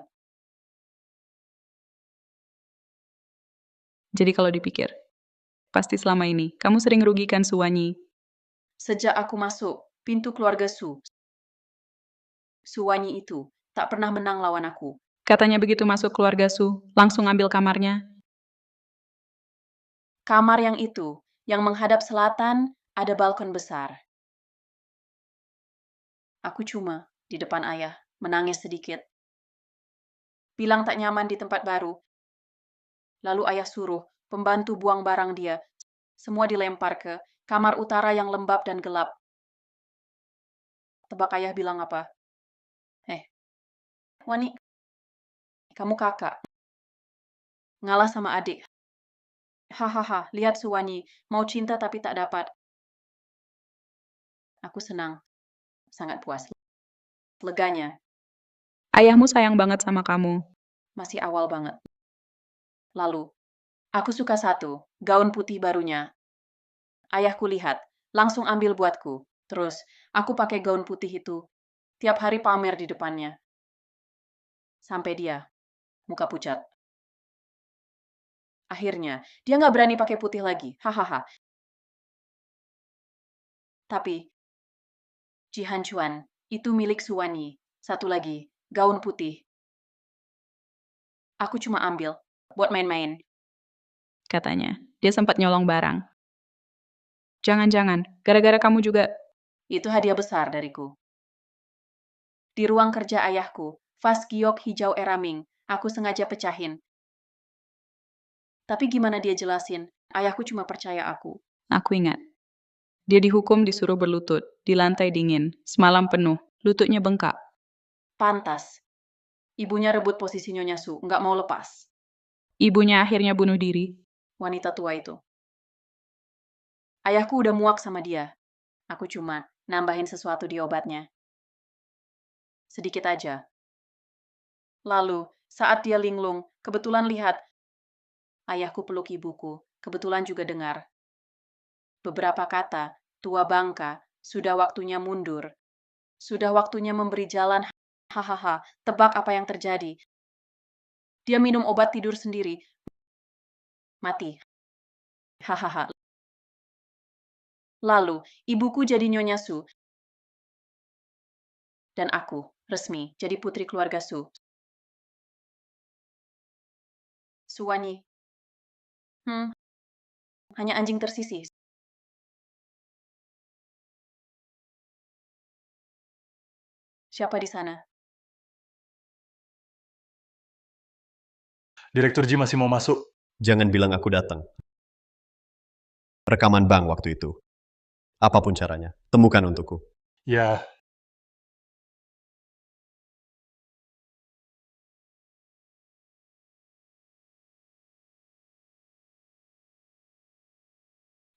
Jadi kalau dipikir, pasti selama ini kamu sering rugikan Suwanyi. Sejak aku masuk pintu keluarga Su, Suwanyi itu tak pernah menang lawan aku. Katanya begitu masuk keluarga Su, langsung ambil kamarnya. Kamar yang itu, yang menghadap selatan, ada balkon besar. Aku cuma di depan ayah, menangis sedikit. Bilang tak nyaman di tempat baru. Lalu ayah suruh pembantu buang barang dia. Semua dilempar ke Kamar utara yang lembab dan gelap. Tebak ayah bilang apa? Wani, kamu kakak. Ngalah sama adik. Hahaha, lihat Suwani, mau cinta tapi tak dapat. Aku senang, sangat puas. Leganya, Ayahmu sayang banget sama kamu. masih awal banget. Lalu, aku suka satu, gaun putih barunya. Ayahku lihat, langsung ambil buatku. Terus, aku pakai gaun putih itu. Tiap hari pamer di depannya. Sampai dia, muka pucat. Akhirnya, dia nggak berani pakai putih lagi. Hahaha. Tapi, Jihan Chuan, itu milik Suwani. Satu lagi, gaun putih. Aku cuma ambil, buat main-main. Katanya. Dia sempat nyolong barang. Jangan-jangan, gara-gara kamu juga. Itu hadiah besar dariku. Di ruang kerja ayahku, vas giok hijau eraming, aku sengaja pecahin. Tapi gimana dia jelasin? Ayahku cuma percaya aku. Aku ingat. Dia dihukum disuruh berlutut, di lantai dingin, semalam penuh, lututnya bengkak. Pantas. Ibunya rebut posisi Nyonya Su, nggak mau lepas. Ibunya akhirnya bunuh diri. Wanita tua itu. Ayahku udah muak sama dia. Aku cuma nambahin sesuatu di obatnya. Sedikit aja. Lalu, saat dia linglung, kebetulan lihat ayahku peluk ibuku, kebetulan juga dengar. Beberapa kata, tua bangka, sudah waktunya mundur. Sudah waktunya memberi jalan, hahaha, tebak apa yang terjadi. Dia minum obat tidur sendiri. Mati. Hahaha. Lalu, ibuku jadi Nyonya Su. Dan aku, resmi, jadi putri keluarga Su. Suwani. Hanya anjing tersisih. Siapa di sana? Direktur Ji masih mau masuk. Jangan bilang aku datang. Rekaman bank waktu itu. Apapun caranya, temukan untukku. Ya,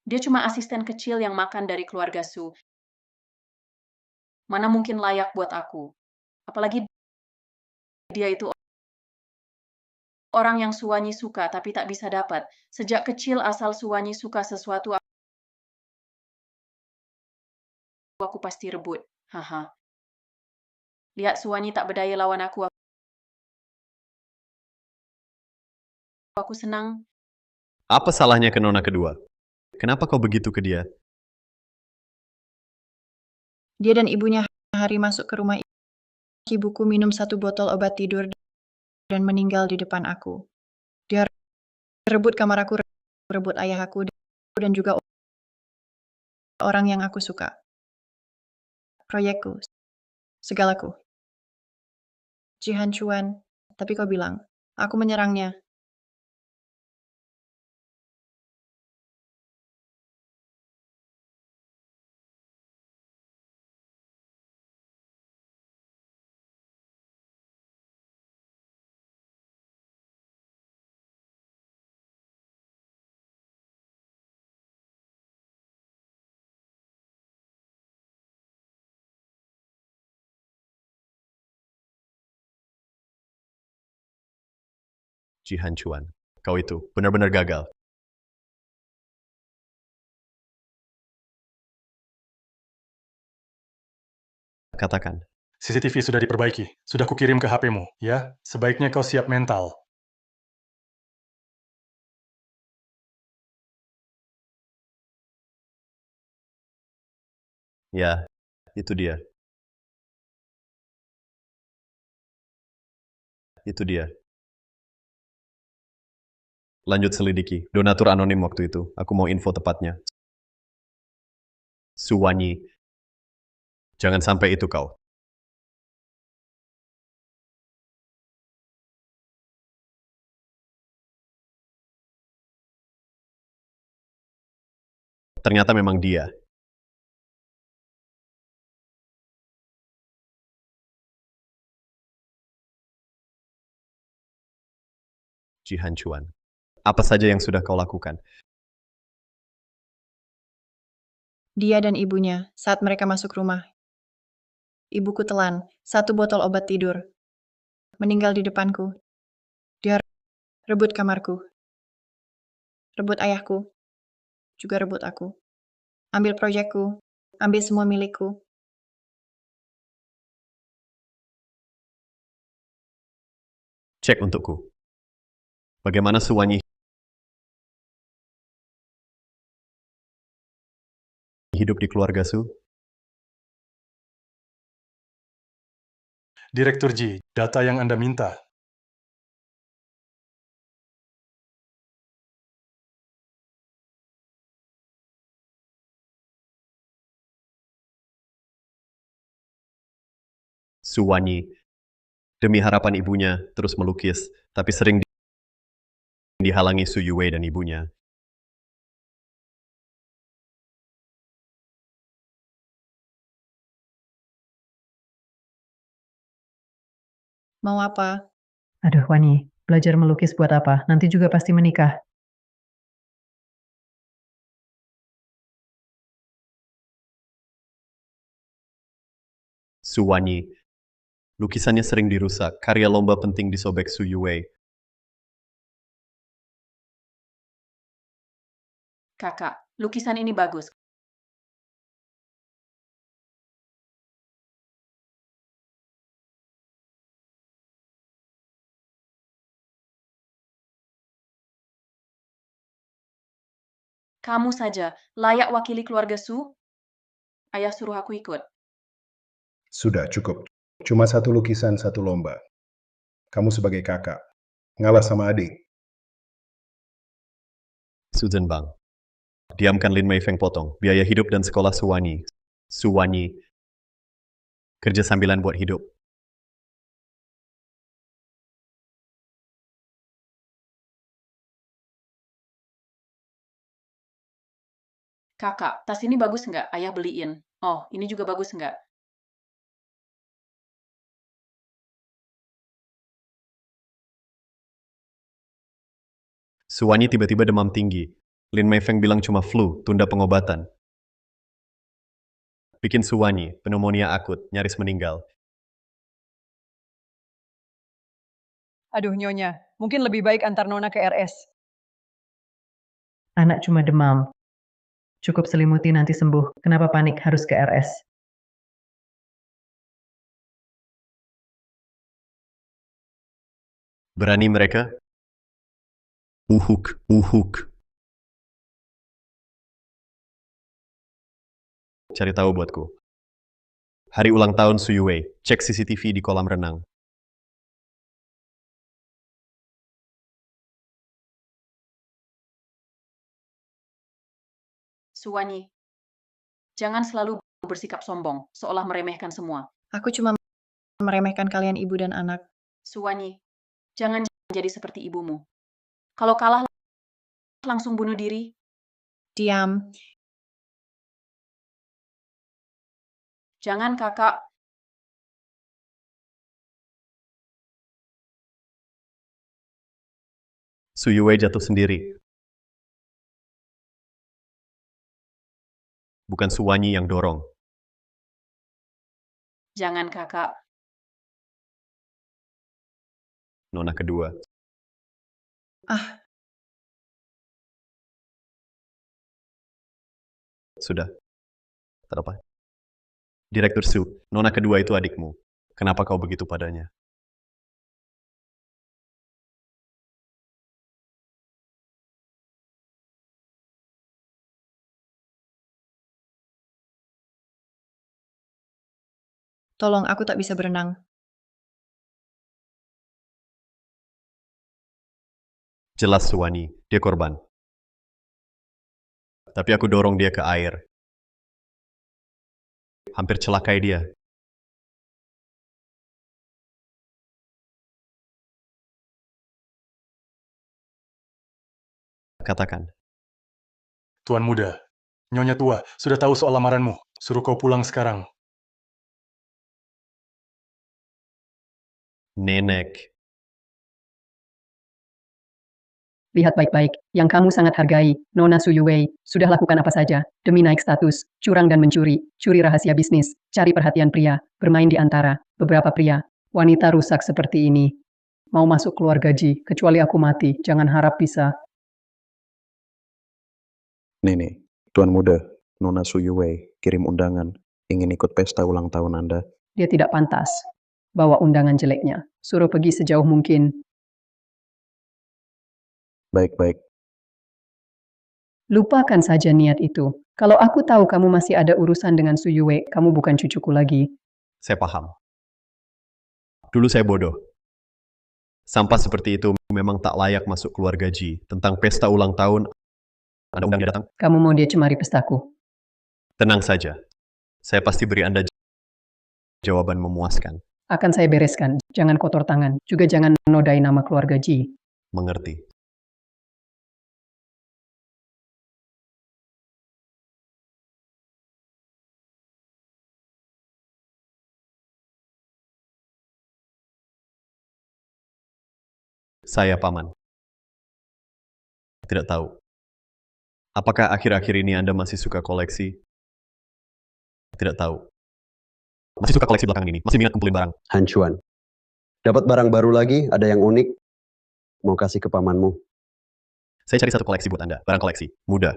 Dia cuma asisten kecil yang makan dari keluarga Su. Mana mungkin layak buat aku. Apalagi dia itu orang yang Suwanyi suka tapi tak bisa dapat. Sejak kecil asal Suwanyi suka sesuatu, aku pasti rebut. Haha. Lihat Suwanyi tak berdaya lawan aku. Aku senang. Apa salahnya ke nona kedua? Kenapa kau begitu ke dia? Dia dan ibunya hari masuk ke rumah ibuku minum 1 botol obat tidur dan meninggal di depan aku. Dia rebut kamar aku, rebut ayah aku, dan juga orang yang aku suka. Proyekku, segalaku. Jihan Chuan, tapi kau bilang, aku menyerangnya. Jihan Chuan, kau itu benar-benar gagal. Katakan, CCTV sudah diperbaiki. Sudah kukirim ke HP-mu, ya. Sebaiknya kau siap mental. ya, itu dia. Itu dia. Lanjut selidiki. Donatur anonim waktu itu. Aku mau info tepatnya. Suwanyi. Jangan sampai itu kau. Ternyata memang dia. Jihan Chuan. Apa saja yang sudah kau lakukan? Dia dan ibunya saat mereka masuk rumah. Ibuku telan 1 botol obat tidur. Meninggal di depanku. Dia rebut kamarku. Rebut ayahku. Juga rebut aku. Ambil proyekku. Ambil semua milikku. Cek untukku. Bagaimana Suwanyi hidup di keluarga Su? Direktur Ji, data yang Anda minta. Suwanyi, demi harapan ibunya, terus melukis, tapi sering dihalangi Su Yue dan ibunya. Mau apa? Aduh, Wani, belajar melukis buat apa? Nanti juga pasti menikah. Suwanyi, lukisannya sering dirusak, karya lomba penting disobek Su Yue. Kakak, lukisan ini bagus. Kamu saja layak wakili keluarga Su. Ayah suruh aku ikut. Sudah cukup. Cuma 1 lukisan 1 lomba. Kamu sebagai kakak. Ngalah sama adik. Su Zhenbang. Diamkan Lin Mei Feng potong, biaya hidup dan sekolah Suwanyi. Suwanyi, kerja sambilan buat hidup. Kakak, tas ini bagus nggak? Ayah beliin. Oh, ini juga bagus nggak? Suwanyi tiba-tiba demam tinggi. Lin Mei Feng bilang cuma flu, tunda pengobatan. Bikin Suwanyi, pneumonia akut, nyaris meninggal. Aduh, Nyonya, mungkin lebih baik antar Nona ke RS. Anak cuma demam. Cukup selimuti nanti sembuh. Kenapa panik harus ke RS? Berani mereka? Uhuk, uhuk. Cari tahu buatku. Hari ulang tahun Su Yue, cek CCTV di kolam renang. Suwanyi, jangan selalu bersikap sombong, seolah meremehkan semua. Aku cuma meremehkan kalian ibu dan anak. Suwanyi, jangan jadi seperti ibumu. Kalau kalah, langsung bunuh diri. Diam. Jangan, kakak. Su Yue jatuh sendiri. Bukan Suwanyi yang dorong. Jangan, kakak. Nona kedua. Ah, Sudah. Tak apa. Direktur Su, Nona kedua itu adikmu. Kenapa kau begitu padanya? tolong, aku tak bisa berenang. Jelas Suwanyi, dia korban. Tapi aku dorong dia ke air. Hampir celakai dia. Katakan. Tuan Muda, Nyonya tua, sudah tahu soal lamaranmu. Suruh kau pulang sekarang. Nenek, Lihat baik-baik, yang kamu sangat hargai, Nona Su Yue, sudah lakukan apa saja, demi naik status, curang dan mencuri, curi rahasia bisnis, cari perhatian pria, bermain di antara beberapa pria, wanita rusak seperti ini. Mau masuk keluarga Ji, kecuali aku mati, jangan harap bisa. Nih, Tuan Muda, Nona Su Yue, kirim undangan. Ingin ikut pesta ulang tahun Anda. Dia tidak pantas. Bawa undangan jeleknya, suruh pergi sejauh mungkin. Baik-baik. Lupakan saja niat itu. Kalau aku tahu kamu masih ada urusan dengan Su Yue, kamu bukan cucuku lagi. saya paham. Dulu saya bodoh. Sampah seperti itu memang tak layak masuk keluarga Ji. Tentang pesta ulang tahun, Anda undang dia datang? Kamu mau dia cemari pestaku. Tenang saja. Saya pasti beri Anda jawaban memuaskan. Akan saya bereskan, jangan kotor tangan, juga jangan menodai nama keluarga Ji. Mengerti. Saya paman. Tidak tahu. Apakah akhir-akhir ini Anda masih suka koleksi? Tidak tahu. Masih suka koleksi belakangan ini? Masih minat kumpulin barang? Hancuan. Dapat barang baru lagi, ada yang unik. Mau kasih ke pamanmu. Saya cari satu koleksi buat Anda. Barang koleksi. Mudah.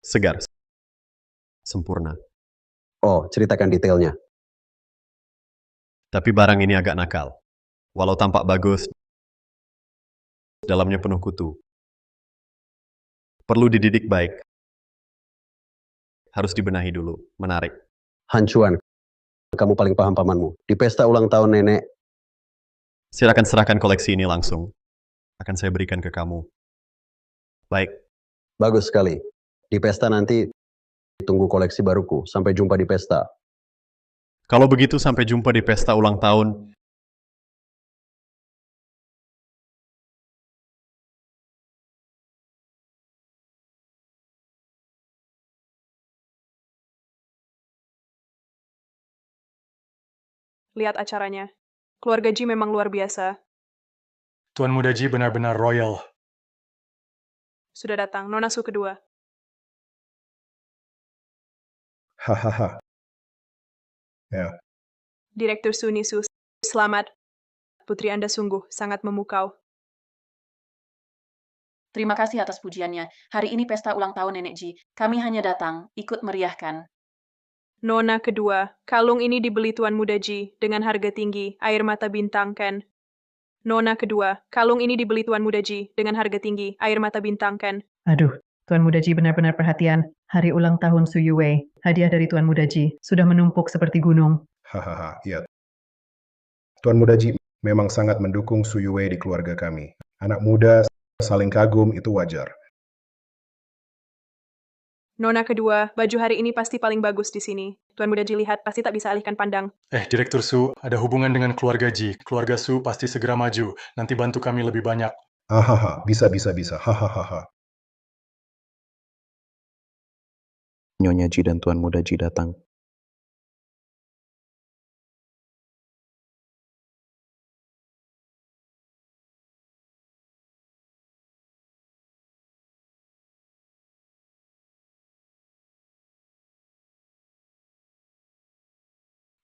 Segar. Sempurna. Oh, ceritakan detailnya. Tapi barang ini agak nakal. Walau tampak bagus, dalamnya penuh kutu. Perlu dididik baik. Harus dibenahi dulu. Menarik. Hancuan. Kamu paling paham pamanmu. Di pesta ulang tahun nenek, Silakan serahkan koleksi ini langsung. Akan saya berikan ke kamu. Baik. bagus sekali. Di pesta nanti, tunggu koleksi baruku. Sampai jumpa di pesta. Kalau begitu sampai jumpa di pesta ulang tahun. Lihat acaranya. Keluarga Ji memang luar biasa. Tuan Muda Ji benar-benar royal. Sudah datang, Nona Su kedua. Hahaha. Ya, Direktur Su Nisu, selamat. Putri Anda sungguh sangat memukau. Terima kasih atas pujiannya. Hari ini pesta ulang tahun Nenek Ji. Kami hanya datang, ikut meriahkan. Nona kedua, kalung ini dibeli Tuan Muda Ji dengan harga tinggi, air mata bintang Ken. Nona kedua, kalung ini dibeli Tuan Muda Ji dengan harga tinggi, air mata bintang Ken. Aduh, Tuan Muda Ji benar-benar perhatian. Hari ulang tahun Su Yue, hadiah dari Tuan Muda Ji, sudah menumpuk seperti gunung. hahaha, iya. Tuan Muda Ji memang sangat mendukung Su Yue di keluarga kami. Anak muda saling kagum itu wajar. Nona kedua, baju hari ini pasti paling bagus di sini. Tuan Muda Ji lihat, pasti tak bisa alihkan pandang. Direktur Su, ada hubungan dengan keluarga Ji. Keluarga Su pasti segera maju. Nanti bantu kami lebih banyak. Hahaha, bisa. Hahaha. Nyonya Ji dan Tuan Muda Ji datang.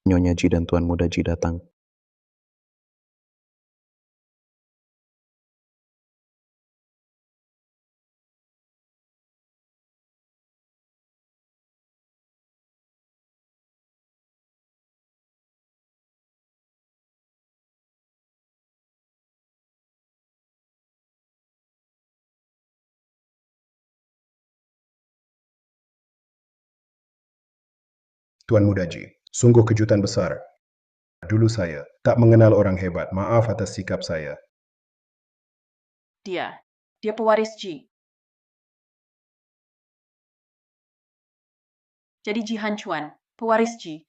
Nyonya Ji dan Tuan Muda Ji datang. Tuan Muda Ji, sungguh kejutan besar. Dulu saya tak mengenal orang hebat. Maaf atas sikap saya. Dia pewaris Ji. Jadi Ji Hancuan, pewaris Ji.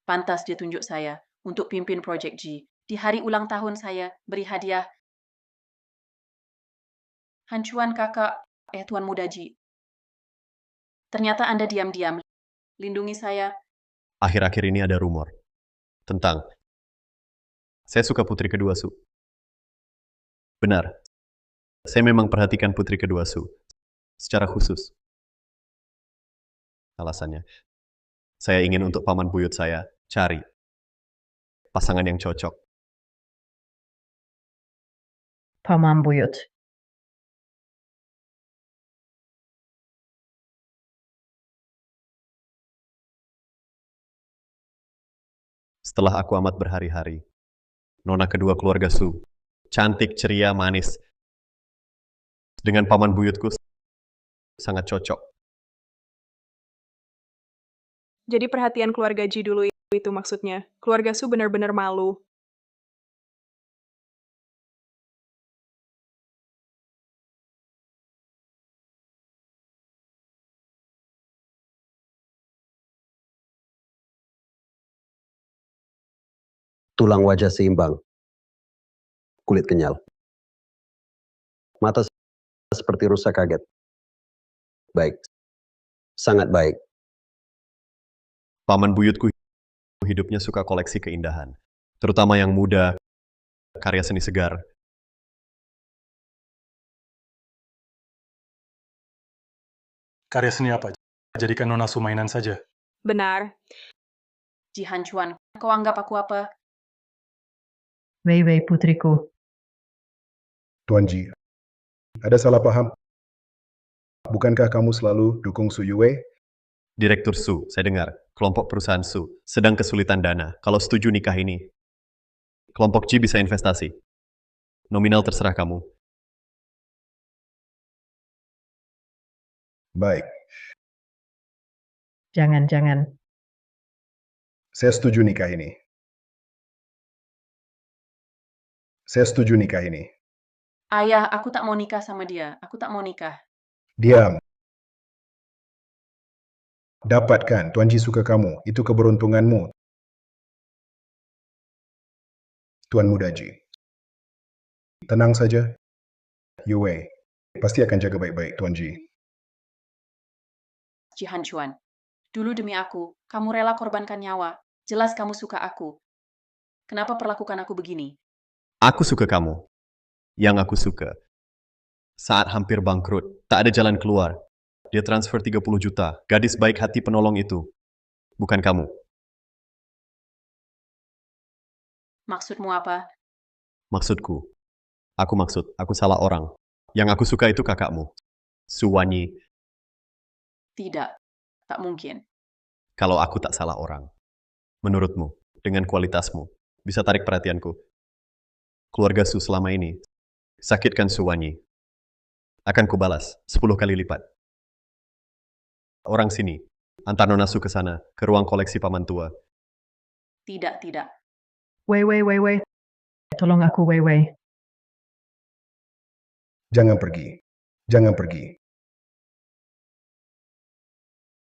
Pantas dia tunjuk saya untuk pimpin proyek Ji. Di hari ulang tahun saya, beri hadiah. Hancuan kakak, Tuan Muda Ji. Ternyata Anda diam-diam. Lindungi saya. Akhir-akhir ini ada rumor tentang saya suka putri kedua Su. Benar, saya memang perhatikan putri kedua Su secara khusus. Alasannya, saya ingin untuk paman buyut saya cari pasangan yang cocok. Paman buyut. Setelah aku amat berhari-hari, nona kedua keluarga Su, cantik, ceria, manis, dengan paman buyutku sangat cocok. Jadi perhatian keluarga Ji dulu itu maksudnya. Keluarga Su benar-benar malu. Tulang wajah seimbang, kulit kenyal. Mata seperti rusa kaget. Baik, sangat baik. Paman buyutku hidupnya suka koleksi keindahan, terutama yang muda, karya seni segar. Karya seni apa? Jadikan Nona Su mainan saja. Benar. Ji Hanchuan, kau anggap aku apa? Wei Wei putriku. Tuan Ji, ada salah paham. Bukankah kamu selalu dukung Su Yue? Direktur Su, saya dengar, kelompok perusahaan Su sedang kesulitan dana. Kalau setuju nikah ini, kelompok Ji bisa investasi. Nominal terserah kamu. Baik, Jangan. saya setuju nikah ini. Saya setuju nikah ini. Ayah, aku tak mau nikah sama dia. Aku tak mau nikah. Diam. Dapatkan, Tuan Ji suka kamu. Itu keberuntunganmu. Tuan Muda Ji. Tenang saja. Yue pasti akan jaga baik-baik, Tuan Ji. Ji Hanchuan, dulu demi aku, kamu rela korbankan nyawa. Jelas kamu suka aku. Kenapa perlakukan aku begini? Aku suka kamu. Yang aku suka. Saat hampir bangkrut, tak ada jalan keluar. Dia transfer 30 juta. Gadis baik hati penolong itu. Bukan kamu. Maksudmu apa? Maksudku. Aku salah orang. Yang aku suka itu kakakmu. Suwanyi. Tidak, tak mungkin. Kalau aku tak salah orang. Menurutmu, dengan kualitasmu, bisa tarik perhatianku. Keluarga Su selama ini, sakitkan Suwanyi. Akan kubalas 10 kali lipat. Orang sini, antar Nona Su ke sana, ke ruang koleksi paman tua. Tidak. Wei. Tolong aku, Wei. Jangan pergi. Jangan pergi.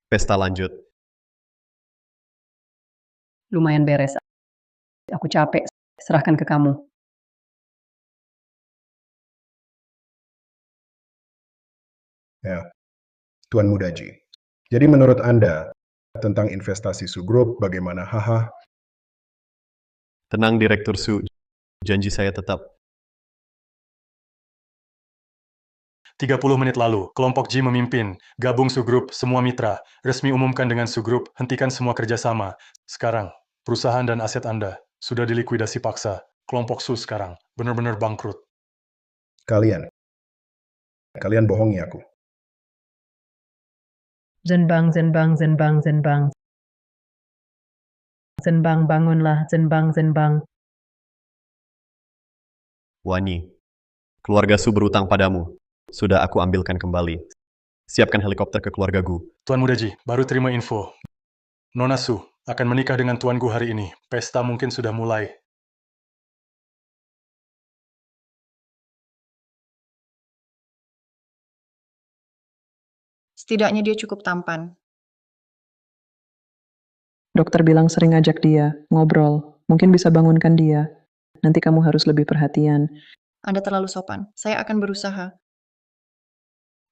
Pesta lanjut. Lumayan beres. Aku capek. Serahkan ke kamu. Ya, Tuan Muda Ji. Jadi menurut Anda, tentang investasi Su Group, bagaimana? Haha. Tenang Direktur Su, janji saya tetap. 30 menit lalu, kelompok Ji memimpin, gabung Su Group, semua mitra, resmi umumkan dengan Su Group, hentikan semua kerjasama. Sekarang, perusahaan dan aset Anda sudah dilikuidasi paksa. Kelompok Su sekarang benar-benar bangkrut. Kalian bohongi aku. Zenbang. Zenbang, bangunlah. Zenbang. Wanyi, keluarga Su berutang padamu. Sudah aku ambilkan kembali. Siapkan helikopter ke keluarga Gu. Tuan Muda Ji, baru terima info. Nona Su akan menikah dengan Tuan Gu hari ini. Pesta mungkin sudah mulai. Setidaknya dia cukup tampan. Dokter bilang sering ngajak dia, ngobrol. Mungkin bisa bangunkan dia. Nanti kamu harus lebih perhatian. Anda terlalu sopan. Saya akan berusaha.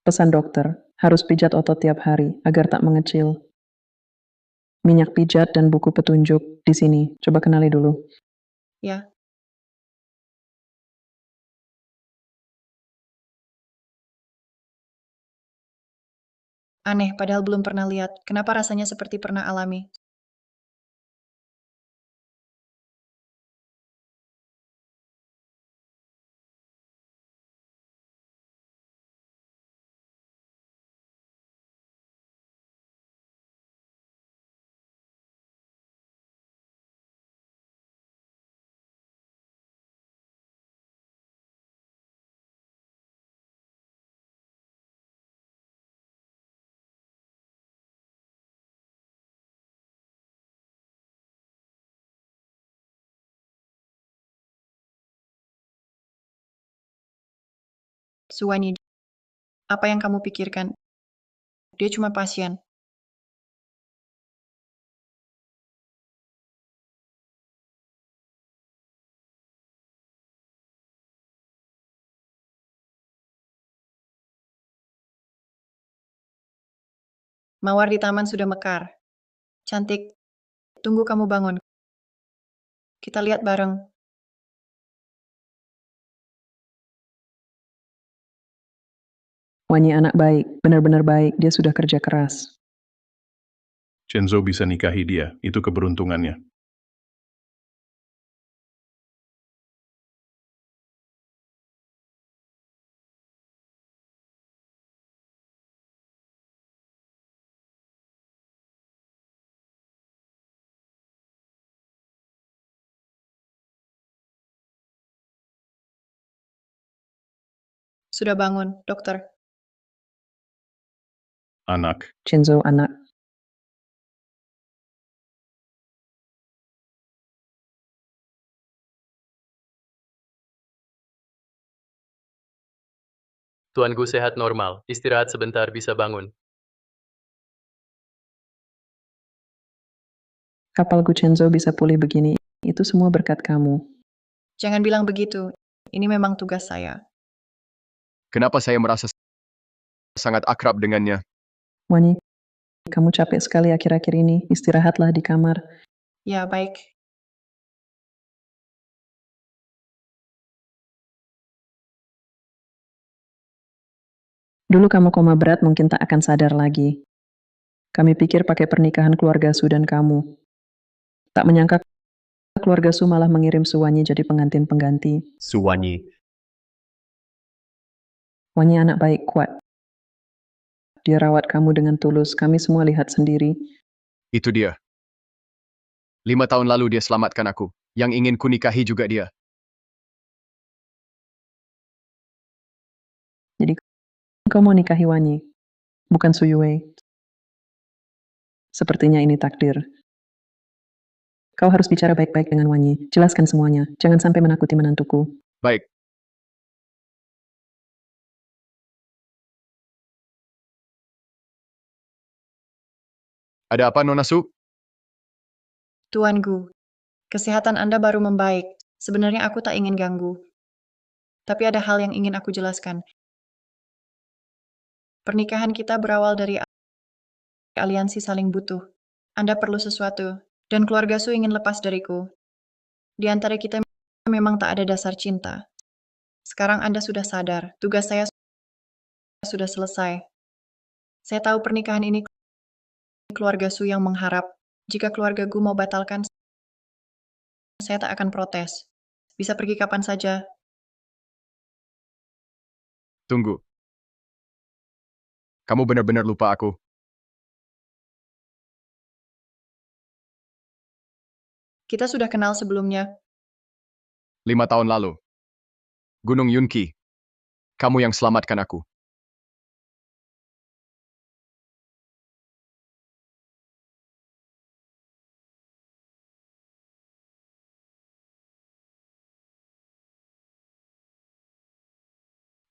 Pesan dokter, harus pijat otot tiap hari agar tak mengecil. Minyak pijat dan buku petunjuk di sini. Coba kenali dulu. Ya, aneh, padahal belum pernah lihat. Kenapa rasanya seperti pernah alami? Suwanyi, apa yang kamu pikirkan? Dia cuma pasien. Mawar di taman sudah mekar. Cantik. Tunggu kamu bangun. Kita lihat bareng. Wanyi anak baik, benar-benar baik, dia sudah kerja keras. Chenzo bisa nikahi dia, itu keberuntungannya. Sudah bangun, dokter. Anak, Chenzo anak. Tuanku sehat normal, istirahat sebentar bisa bangun. Kapalku Chenzo bisa pulih begini, itu semua berkat kamu. Jangan bilang begitu. Ini memang tugas saya. Kenapa saya merasa sangat akrab dengannya? Wanyi, kamu capek sekali akhir-akhir ini, istirahatlah di kamar. Ya, baik. Dulu kamu koma berat mungkin tak akan sadar lagi. Kami pikir pakai pernikahan keluarga Su dan kamu. Tak menyangka keluarga Su malah mengirim Suwanyi jadi pengantin pengganti. Suwanyi, Wanyi anak baik kuat. Dia rawat kamu dengan tulus, kami semua lihat sendiri. Itu dia. 5 tahun lalu dia selamatkan aku. Yang ingin ku nikahi juga dia. Jadi kau mau nikahi Wanyi, bukan Su Yue. Sepertinya ini takdir. Kau harus bicara baik-baik dengan Wanyi. Jelaskan semuanya. Jangan sampai menakuti menantuku. Baik. Ada apa, Nona Su? Tuanku, kesehatan Anda baru membaik. Sebenarnya aku tak ingin ganggu. Tapi ada hal yang ingin aku jelaskan. Pernikahan kita berawal dari aliansi saling butuh. Anda perlu sesuatu, dan keluarga Su ingin lepas dariku. Di antara kita memang tak ada dasar cinta. Sekarang Anda sudah sadar, tugas saya sudah selesai. Saya tahu pernikahan ini keluarga Su yang mengharap. Jika keluarga Gu mau batalkan, saya tak akan protes. Bisa pergi kapan saja. Tunggu. Kamu benar-benar lupa aku. Kita sudah kenal sebelumnya. 5 tahun lalu. Gunung Yunki. Kamu yang selamatkan aku.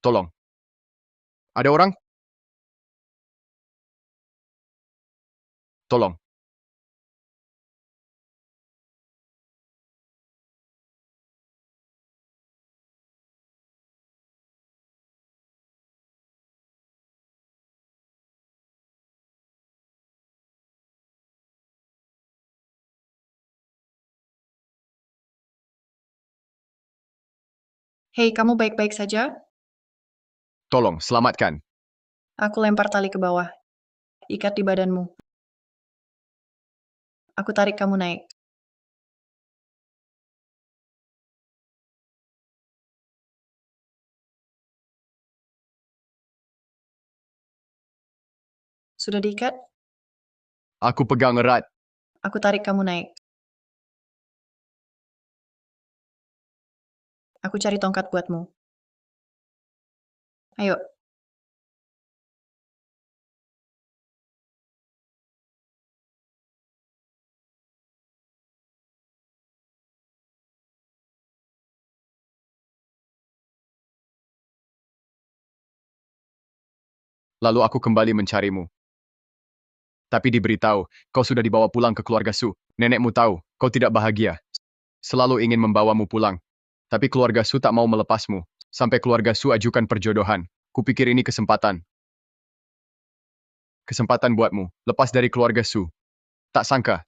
Tolong. Ada orang? Tolong. Hei, kamu baik-baik saja? Tolong, selamatkan. Aku lempar tali ke bawah. Ikat di badanmu. Aku tarik kamu naik. Sudah diikat? Aku pegang erat. Aku tarik kamu naik. Aku cari tongkat buatmu. Ayo. Lalu aku kembali mencarimu. Tapi diberitahu, kau sudah dibawa pulang ke keluarga Su. Nenekmu tahu, kau tidak bahagia. Selalu ingin membawamu pulang. Tapi keluarga Su tak mau melepasmu. Sampai keluarga Su ajukan perjodohan. Kupikir ini kesempatan. Kesempatan buatmu, lepas dari keluarga Su. Tak sangka.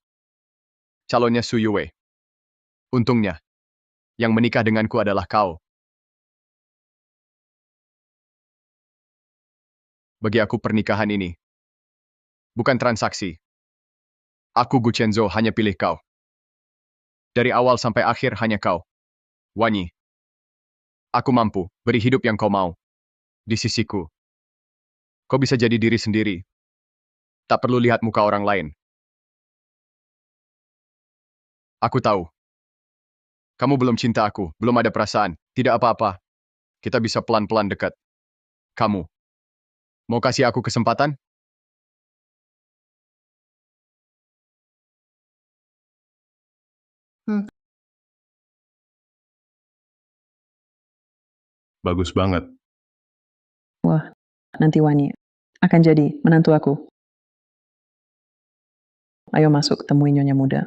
Calonnya Su Yue. Untungnya, yang menikah denganku adalah kau. Bagi aku pernikahan ini bukan transaksi. Aku Gu Chenzo hanya pilih kau. Dari awal sampai akhir hanya kau. Wanyi. Aku mampu beri hidup yang kau mau. Di sisiku. Kau bisa jadi diri sendiri. Tak perlu lihat muka orang lain. Aku tahu. Kamu belum cinta aku, belum ada perasaan. Tidak apa-apa. Kita bisa pelan-pelan dekat. Kamu. Mau kasih aku kesempatan? Bagus banget. Wah, nanti Wani akan jadi menantu aku. Ayo masuk temui Nyonya Muda.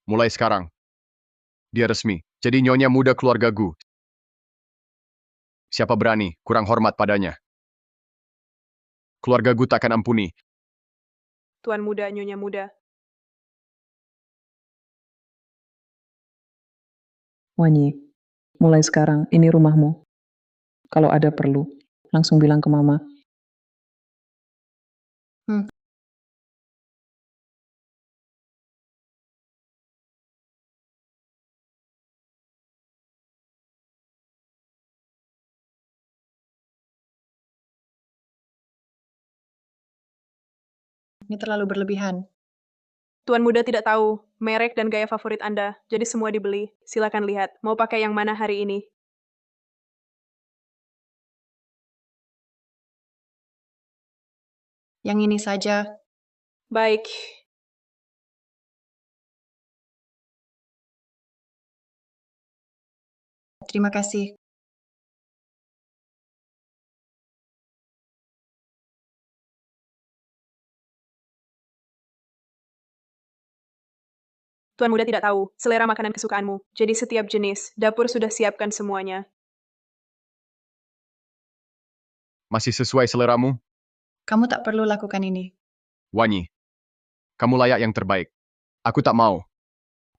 Mulai sekarang. Dia resmi. Jadi nyonya muda keluarga Gu. Siapa berani, kurang hormat padanya. Keluarga Gu takkan ampuni. Tuan muda, Nyonya muda. Wani, mulai sekarang ini rumahmu. Kalau ada perlu, langsung bilang ke Mama. Ini terlalu berlebihan. Tuan muda tidak tahu merek dan gaya favorit Anda, jadi semua dibeli. Silakan lihat, mau pakai yang mana hari ini? Yang ini saja. Baik. Terima kasih. Tuan muda tidak tahu selera makanan kesukaanmu, jadi setiap jenis, dapur sudah siapkan semuanya. Masih sesuai seleramu? Kamu tak perlu lakukan ini. Wanyi. Kamu layak yang terbaik. Aku tak mau.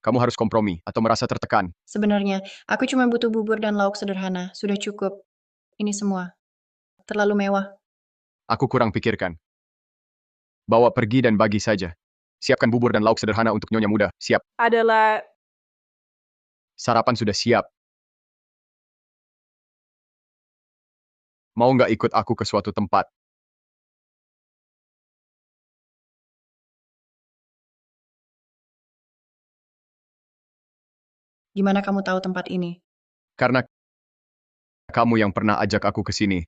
Kamu harus kompromi atau merasa tertekan. Sebenarnya, aku cuma butuh bubur dan lauk sederhana. Sudah cukup. Ini semua. Terlalu mewah. Aku kurang pikirkan. Bawa pergi dan bagi saja. Siapkan bubur dan lauk sederhana untuk nyonya muda. Siap. Adalah Sarapan sudah siap. Mau nggak ikut aku ke suatu tempat? Gimana kamu tahu tempat ini? Karena kamu yang pernah ajak aku ke sini.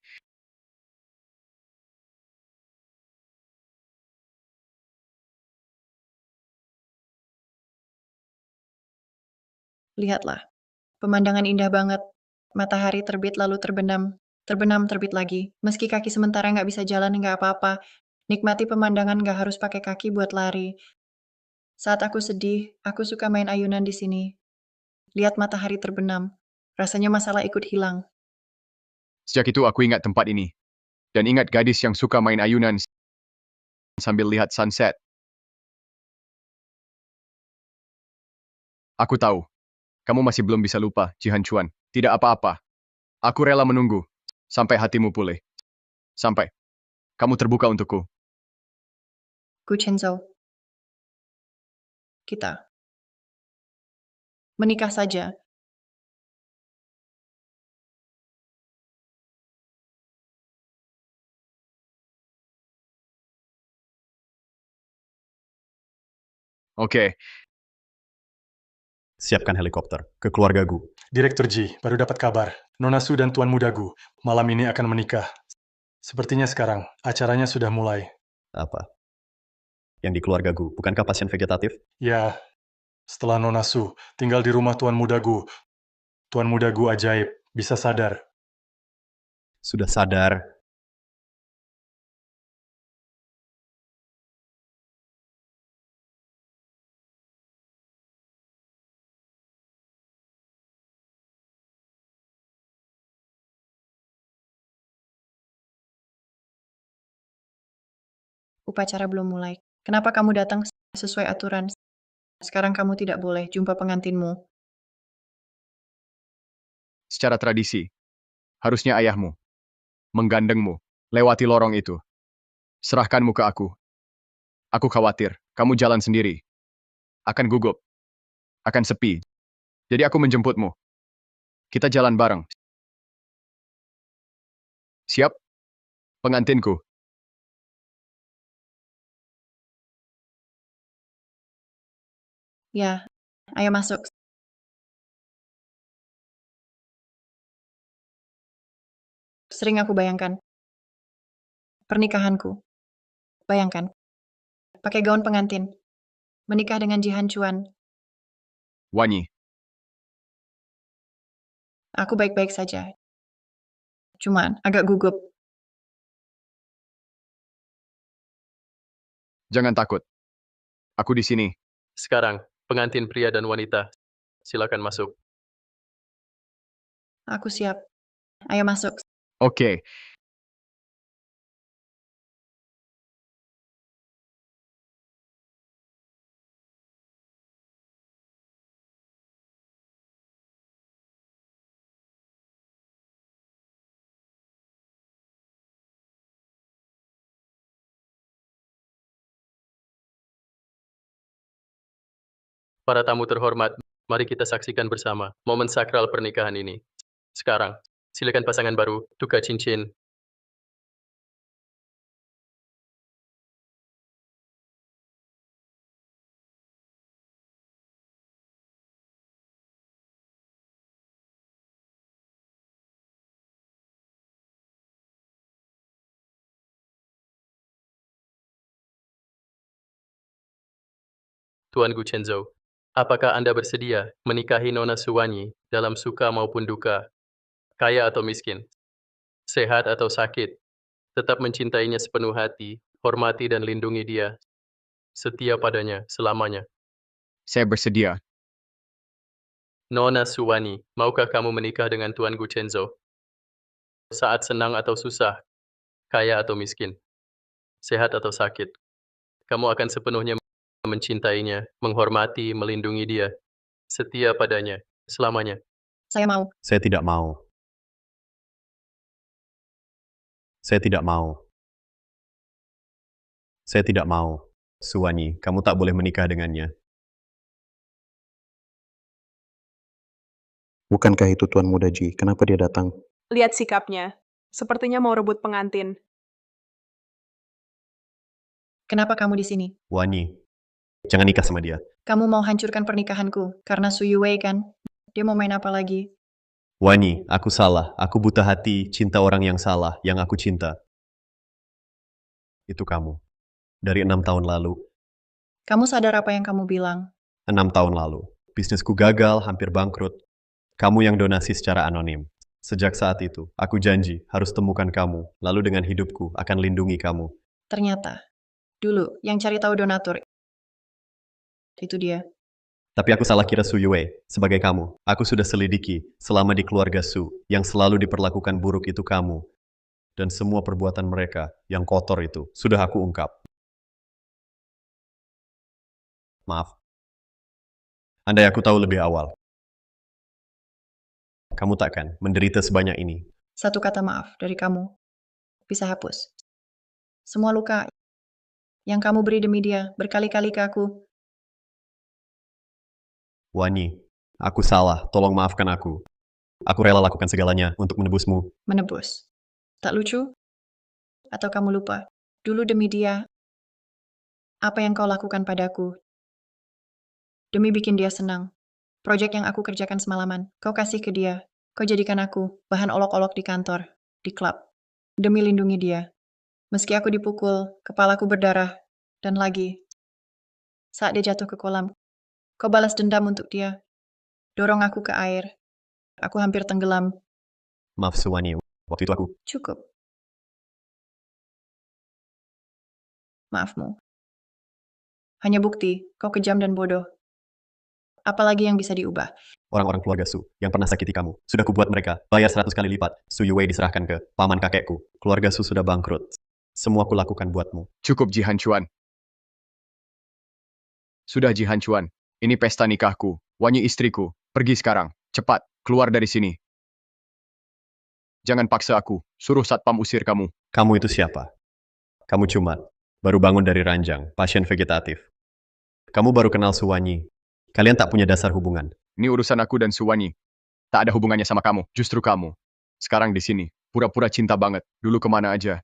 Lihatlah. Pemandangan indah banget. Matahari terbit lalu terbenam. Terbenam terbit lagi. Meski kaki sementara nggak bisa jalan nggak apa-apa. Nikmati pemandangan nggak harus pakai kaki buat lari. Saat aku sedih, aku suka main ayunan di sini. Lihat matahari terbenam. Rasanya masalah ikut hilang. Sejak itu aku ingat tempat ini. Dan ingat gadis yang suka main ayunan sambil lihat sunset. Aku tahu. Kamu masih belum bisa lupa, Jihan Chuan. Tidak apa-apa. Aku rela menunggu. Sampai hatimu pulih. Sampai kamu terbuka untukku. Gu Chenzo. Kita menikah saja. Oke, Siapkan helikopter ke keluarga Gu. Direktur Ji, baru dapat kabar. Nona Su dan Tuan Muda Gu malam ini akan menikah. Sepertinya sekarang, acaranya sudah mulai. Apa? Yang di keluarga Gu, bukankah pasien vegetatif? Ya, setelah Nona Su tinggal di rumah Tuan Muda Gu, Tuan Muda Gu ajaib, bisa sadar. Sudah sadar. Upacara belum mulai. Kenapa kamu datang sesuai aturan? Sekarang kamu tidak boleh jumpa pengantinmu. secara tradisi, harusnya ayahmu menggandengmu lewati lorong itu. Serahkanmu ke aku. Aku khawatir kamu jalan sendiri. Akan gugup. Akan sepi. Jadi aku menjemputmu. Kita jalan bareng. Siap? Pengantinku. Ya, ayo masuk. Sering aku bayangkan. Pernikahanku. Bayangkan. Pakai gaun pengantin. Menikah dengan Jihan Chuan. Wanyi. Aku baik-baik saja. Cuman agak gugup. Jangan takut. Aku di sini. Sekarang, pengantin pria dan wanita, silakan masuk. Aku siap. Ayo masuk. Oke. Para tamu terhormat, mari kita saksikan bersama momen sakral pernikahan ini. Sekarang, silakan pasangan baru tukar cincin. Tuan Gu Chenzo, apakah Anda bersedia menikahi Nona Suwanyi dalam suka maupun duka, kaya atau miskin, sehat atau sakit, tetap mencintainya sepenuh hati, hormati dan lindungi dia, setia padanya selamanya. Saya bersedia. Nona Suwanyi, maukah kamu menikah dengan Tuan Gu Chenzo? Saat senang atau susah, kaya atau miskin, sehat atau sakit, kamu akan sepenuhnya mencintainya, menghormati, melindungi dia, setia padanya, selamanya. Saya mau. Saya tidak mau. Saya tidak mau. Saya tidak mau. Suwanyi, kamu tak boleh menikah dengannya. Bukankah itu Tuan Muda Ji? Kenapa dia datang? Lihat sikapnya. Sepertinya mau rebut pengantin. Kenapa kamu di sini? Wanyi, jangan nikah sama dia. Kamu mau hancurkan pernikahanku karena Su Yuwei kan? Dia mau main apa lagi? Wanyi, aku salah. Aku buta hati, cinta orang yang salah, yang aku cinta. Itu kamu. Dari 6 tahun lalu. Kamu sadar apa yang kamu bilang? 6 tahun lalu. Bisnisku gagal, hampir bangkrut. Kamu yang donasi secara anonim. Sejak saat itu, aku janji harus temukan kamu, lalu dengan hidupku akan lindungi kamu. Ternyata, dulu yang cari tahu donatur itu dia. Tapi aku salah kira Su Yue sebagai kamu. Aku sudah selidiki selama di keluarga Su, yang selalu diperlakukan buruk itu kamu. Dan semua perbuatan mereka yang kotor itu sudah aku ungkap. Maaf. Andai aku tahu lebih awal, kamu takkan menderita sebanyak ini. Satu kata maaf dari kamu bisa hapus semua luka yang kamu beri demi dia berkali-kali ke aku. Wanyi, aku salah, tolong maafkan aku. Aku rela lakukan segalanya untuk menebusmu. Menebus. Tak lucu? Atau kamu lupa? Dulu demi dia, apa yang kau lakukan padaku? Demi bikin dia senang. Proyek yang aku kerjakan semalaman, kau kasih ke dia. Kau jadikan aku bahan olok-olok di kantor, di klub. Demi lindungi dia. Meski aku dipukul, kepalaku berdarah, dan lagi, saat dia jatuh ke kolam, kau balas dendam untuk dia. Dorong aku ke air. Aku hampir tenggelam. Maaf Suwani, waktu itu aku... Cukup. Maafmu. Hanya bukti, kau kejam dan bodoh. Apalagi yang bisa diubah? Orang-orang keluarga Su yang pernah sakiti kamu, sudah kubuat mereka bayar 100 kali lipat. Su Yuwei diserahkan ke paman kakekku. Keluarga Su sudah bangkrut. Semua aku lakukan buatmu. Cukup Jihan Chuan. Sudah Jihan Chuan. Ini pesta nikahku. Wanyi istriku. Pergi sekarang. Cepat. Keluar dari sini. Jangan paksa aku. Suruh satpam usir kamu. Kamu itu siapa? Kamu cuma baru bangun dari ranjang, pasien vegetatif. Kamu baru kenal Suwanyi. Kalian tak punya dasar hubungan. Ini urusan aku dan Suwanyi. Tak ada hubungannya sama kamu. Justru kamu. Sekarang di sini. Pura-pura cinta banget. Dulu kemana aja.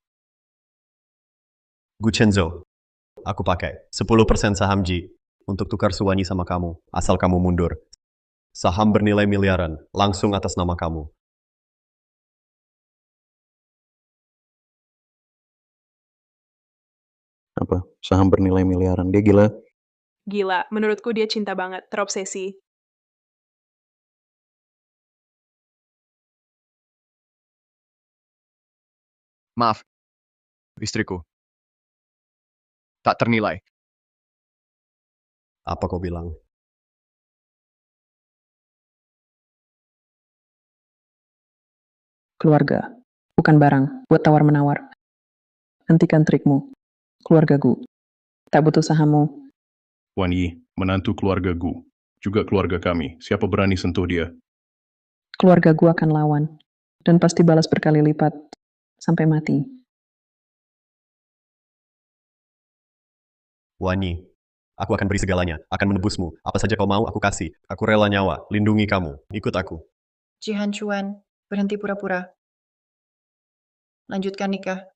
Gu Chenzo, aku pakai 10% saham Ji untuk tukar Suwanyi sama kamu, asal kamu mundur. Saham bernilai miliaran, langsung atas nama kamu. Apa? Saham bernilai miliaran. Dia gila. Gila, menurutku dia cinta banget, terobsesi. Maaf. Istriku. Tak ternilai. Apa kau bilang? Keluarga, bukan barang, buat tawar-menawar. Hentikan trikmu. Keluarga Gu. Tak butuh sahammu. Wanyi, menantu keluarga Gu. Juga keluarga kami. Siapa berani sentuh dia? Keluarga Gu akan lawan. Dan pasti balas berkali lipat. Sampai mati. Wanyi, aku akan beri segalanya, akan menebusmu. Apa saja kau mau, aku kasih. Aku rela nyawa, lindungi kamu. Ikut aku. Jihan Chuan, berhenti pura-pura. Lanjutkan nikah.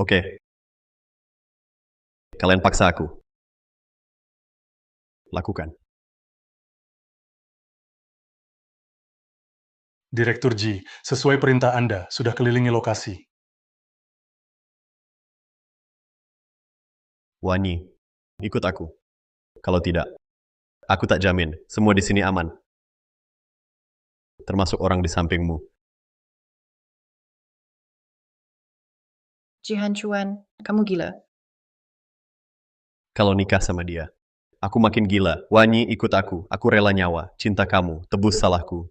Oke. Kalian paksa aku. Lakukan. Direktur Ji, sesuai perintah Anda, sudah kelilingi lokasi. Wanyi, ikut aku. Kalau tidak, aku tak jamin semua di sini aman. Termasuk orang di sampingmu. Jihan Chuan, kamu gila. Kalau nikah sama dia, aku makin gila. Wanyi, ikut aku. Aku rela nyawa. Cinta kamu, tebus salahku.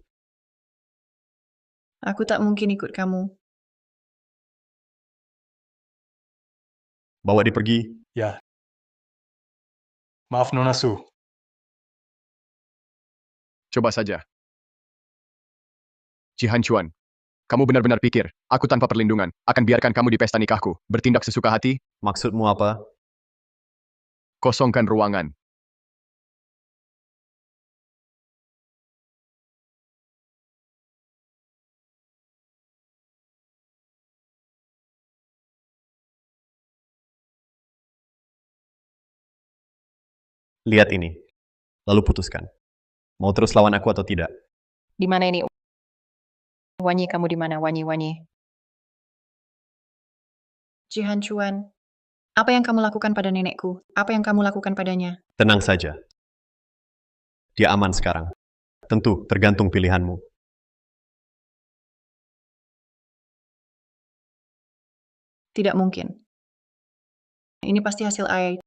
Aku tak mungkin ikut kamu. Bawa dia pergi. Ya. Maaf Nona Su. Coba saja. Jihan Chuan. Kamu benar-benar pikir, aku tanpa perlindungan, akan biarkan kamu di pesta nikahku, bertindak sesuka hati? Maksudmu apa? Kosongkan ruangan. Lihat ini. Lalu putuskan. Mau terus lawan aku atau tidak? Di mana ini? Wanyi, kamu di mana? Wanyi, Wanyi. Jihan Chuan, apa yang kamu lakukan pada nenekku? Apa yang kamu lakukan padanya? Tenang saja. Dia aman sekarang. Tentu, tergantung pilihanmu. Tidak mungkin. Ini pasti hasil AI.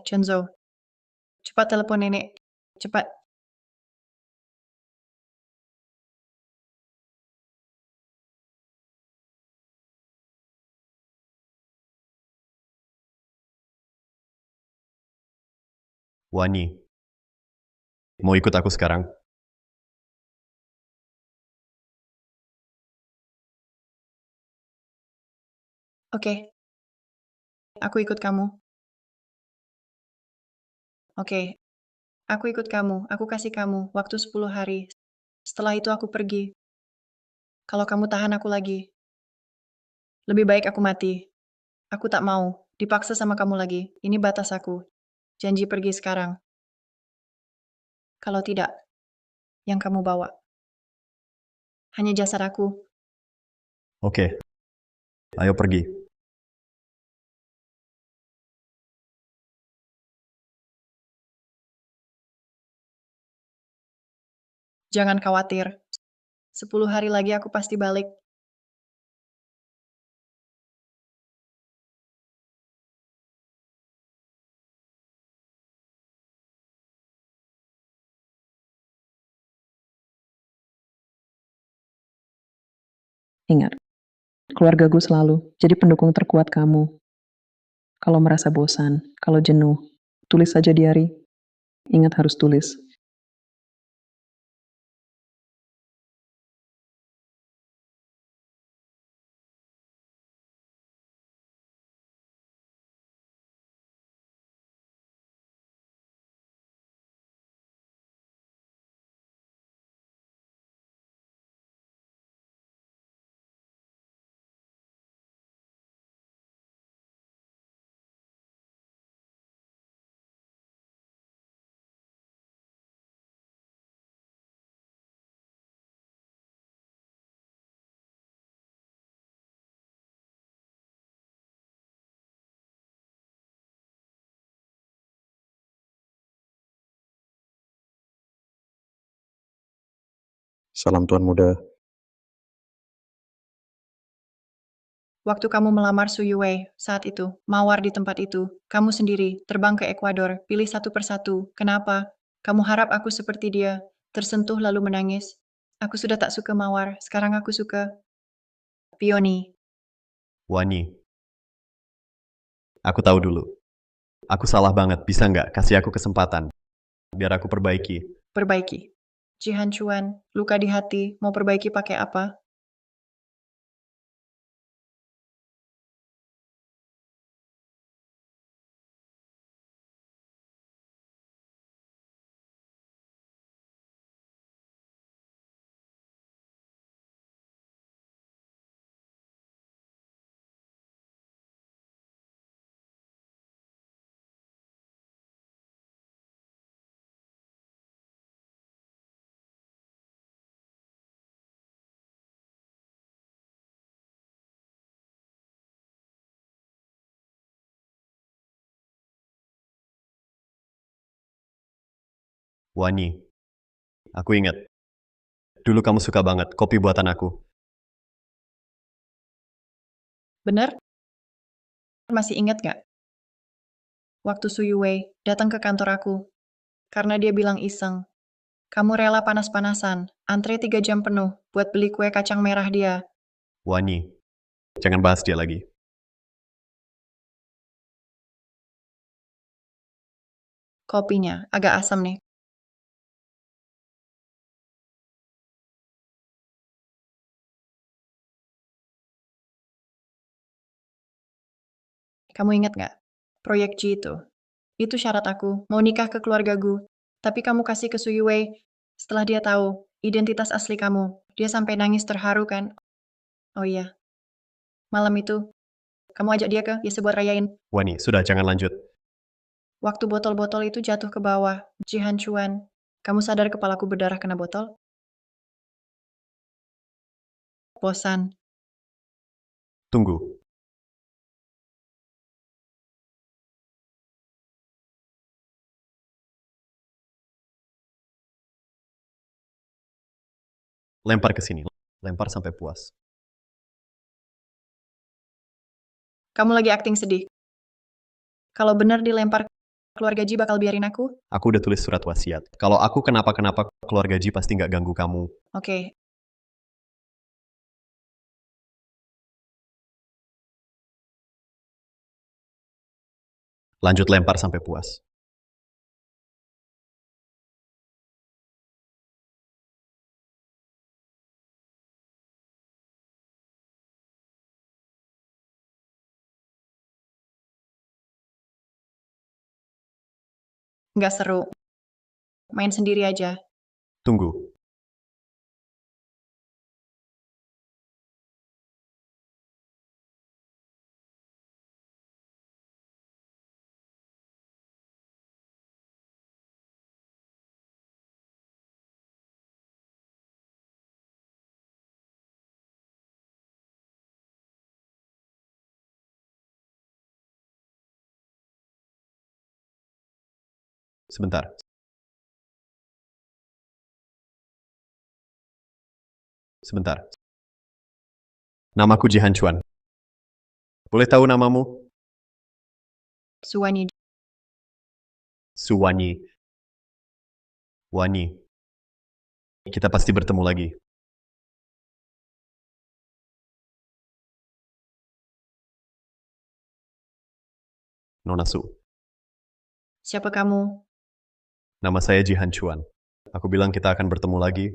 Chenzo, cepat telepon nenek. Cepat. Wani, mau ikut aku sekarang? Oke, aku ikut kamu. Oke, aku ikut kamu. Aku kasih kamu waktu 10 hari. Setelah itu aku pergi. Kalau kamu tahan aku lagi, lebih baik aku mati. Aku tak mau dipaksa sama kamu lagi. Ini batas aku. Janji pergi sekarang. Kalau tidak, yang kamu bawa hanya jasad aku. Oke, ayo pergi. Jangan khawatir. 10 hari lagi aku pasti balik. Ingat, keluarga gue selalu jadi pendukung terkuat kamu. Kalau merasa bosan, kalau jenuh, tulis saja diary. Ingat harus tulis. Salam Tuan Muda. Waktu kamu melamar Su Yue saat itu, mawar di tempat itu, kamu sendiri terbang ke Ekuador, pilih satu persatu. Kenapa? Kamu harap aku seperti dia, tersentuh lalu menangis. Aku sudah tak suka mawar, sekarang aku suka Pioni. Wani, aku tahu dulu. Aku salah banget, bisa nggak kasih aku kesempatan? Biar aku perbaiki. Perbaiki. Jihan Chuan, luka di hati, mau perbaiki pakai apa? Wani, aku ingat. Dulu kamu suka banget kopi buatan aku. Bener? Masih ingat gak? Waktu Su Yue datang ke kantor aku, karena dia bilang iseng. Kamu rela panas-panasan, antre 3 jam penuh, buat beli kue kacang merah dia. Wani, jangan bahas dia lagi. Kopinya agak asam nih. Kamu ingat gak? Proyek G itu. Itu syarat aku, mau nikah ke keluarga Gu. Tapi kamu kasih ke Su Yue. Setelah dia tahu identitas asli kamu, dia sampai nangis terharu kan? Oh iya, malam itu, kamu ajak dia ke Yese buat rayain. Wani, sudah jangan lanjut. Waktu botol-botol itu jatuh ke bawah, Jihan Chuan, kamu sadar kepalaku berdarah kena botol? Bosan. Tunggu. Lempar ke sini. Lempar sampai puas. Kamu lagi akting sedih. Kalau benar dilempar, keluarga Ji bakal biarin aku? Aku udah tulis surat wasiat. Kalau aku kenapa-kenapa, keluarga Ji pasti nggak ganggu kamu. Oke. Lanjut lempar sampai puas. Nggak seru. Main sendiri aja. Tunggu. Sebentar. Sebentar. Namaku Jihan Chuan. Boleh tahu namamu? Suwanyi. Suwanyi. Wanyi. Kita pasti bertemu lagi. Nona Su. Siapa kamu? Nama saya Jihan Chuan. Aku bilang kita akan bertemu lagi.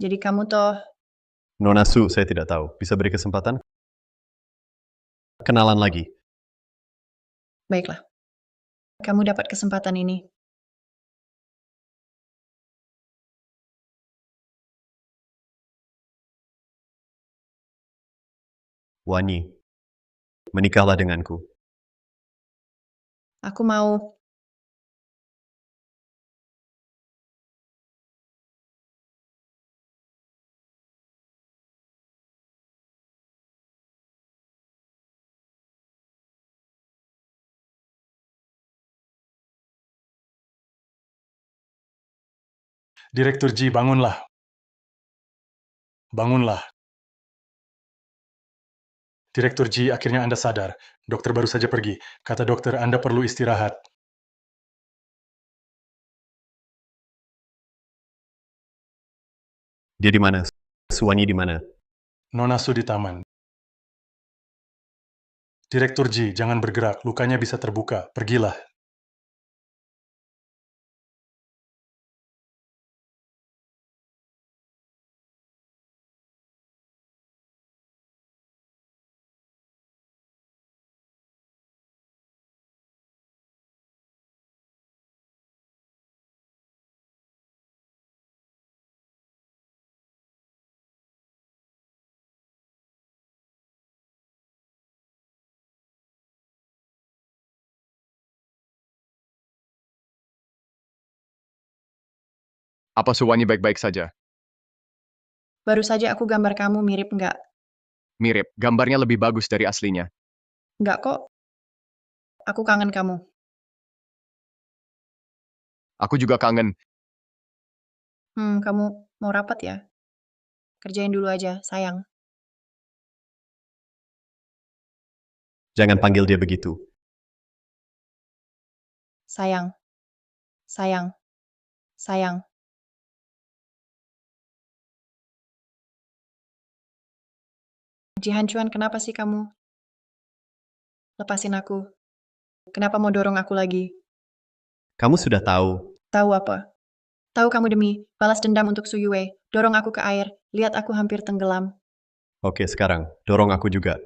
Jadi kamu toh Nona Su, saya tidak tahu. Bisa beri kesempatan? Kenalan lagi. baiklah. Kamu dapat kesempatan ini. Wanyi. Menikahlah denganku. Aku mau. Direktur Ji, bangunlah. Bangunlah. Direktur Ji, akhirnya Anda sadar. Dokter baru saja pergi. Kata dokter, Anda perlu istirahat. Dia di mana? Suwanyi di mana? Nona Su di taman. Direktur Ji, jangan bergerak. Lukanya bisa terbuka. Pergilah. Apa Suwanyi baik-baik saja? Baru saja aku gambar kamu mirip nggak? Mirip, gambarnya lebih bagus dari aslinya. Nggak kok. Aku kangen kamu. Aku juga kangen. Kamu mau rapat ya? Kerjain dulu aja, sayang. Jangan panggil dia begitu. Sayang. Sayang. Sayang. Jihan Chuan, kenapa sih kamu? Lepasin aku. Kenapa mau dorong aku lagi? Kamu sudah tahu. Tahu apa? Tahu kamu demi balas dendam untuk Su Yue. Dorong aku ke air. Lihat aku hampir tenggelam. Oke, sekarang dorong aku juga.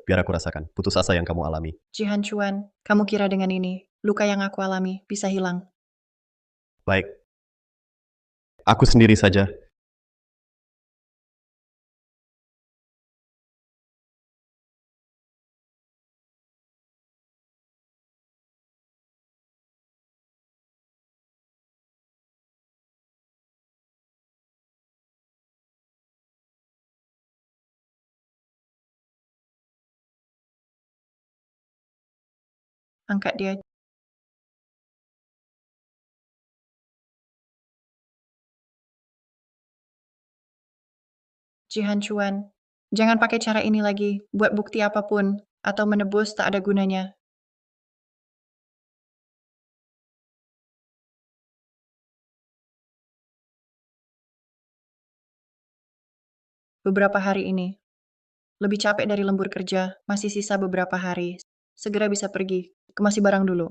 Biar aku rasakan putus asa yang kamu alami. Jihan Chuan, kamu kira dengan ini, luka yang aku alami bisa hilang? Baik. Aku sendiri saja. Angkat dia. Jihan Chuan, jangan pakai cara ini lagi, buat bukti apapun, atau menebus tak ada gunanya. Beberapa hari ini, lebih capek dari lembur kerja, masih sisa beberapa hari. Segera bisa pergi, kemasi barang dulu.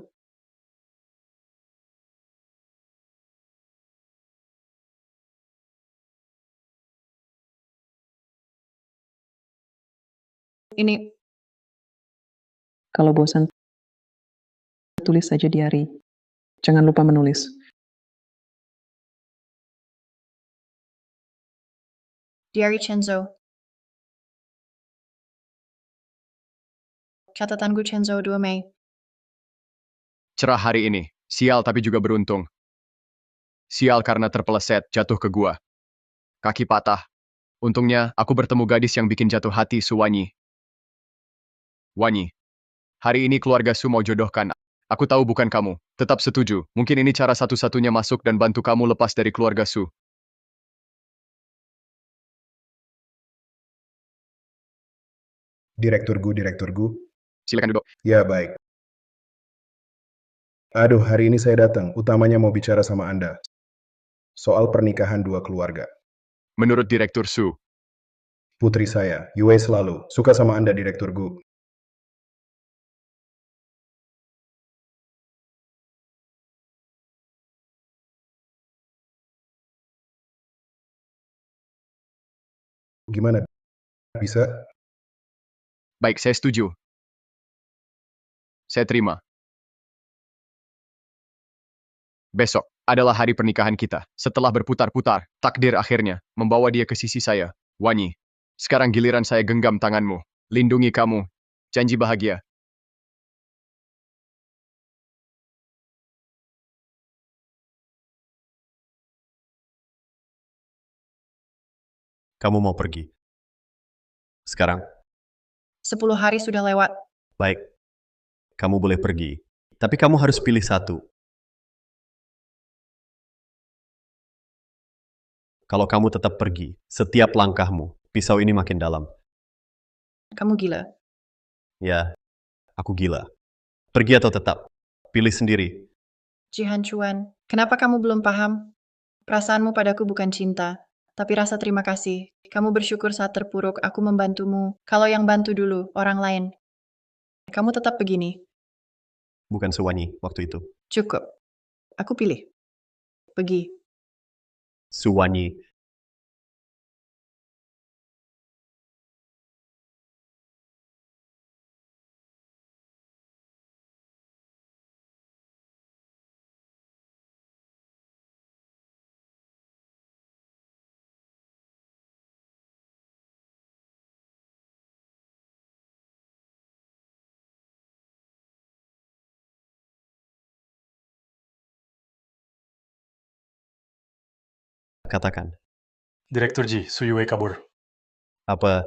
Ini Kalau bosan, tulis saja diary. Jangan lupa menulis. Diary Chenzo. Catatanku Chenzo 2 Mei. Cerah hari ini. Sial tapi juga beruntung. Sial karena terpeleset, jatuh ke gua. Kaki patah. Untungnya, aku bertemu gadis yang bikin jatuh hati, Suwanyi. Wanyi. Hari ini keluarga Su mau jodohkan. Aku tahu bukan kamu. Tetap setuju. Mungkin ini cara satu-satunya masuk dan bantu kamu lepas dari keluarga Su. Direktur Gu. Silakan duduk. Ya, baik. Aduh, hari ini saya datang. Utamanya mau bicara sama Anda. Soal pernikahan dua keluarga. Menurut Direktur Su, Putri saya, Yue selalu suka sama Anda, Direktur Gu. Gimana? Bisa? baik, saya setuju. Saya terima. Besok adalah hari pernikahan kita. Setelah berputar-putar, takdir akhirnya membawa dia ke sisi saya. Wanyi, sekarang giliran saya genggam tanganmu. Lindungi kamu. Janji bahagia. Kamu mau pergi? Sekarang? 10 hari sudah lewat. Baik. Kamu boleh pergi. Tapi kamu harus pilih satu. Kalau kamu tetap pergi, setiap langkahmu, pisau ini makin dalam. Kamu gila. Ya, aku gila. Pergi atau tetap? Pilih sendiri. Jihan Chuan, kenapa kamu belum paham? Perasaanmu padaku bukan cinta, tapi rasa terima kasih. Kamu bersyukur saat terpuruk, aku membantumu. Kalau yang bantu dulu, orang lain. Kamu tetap begini. Bukan Suwanyi waktu itu. Cukup. Aku pilih. Pergi. Suwanyi. Katakan. Direktur Ji, Su Yue kabur. Apa?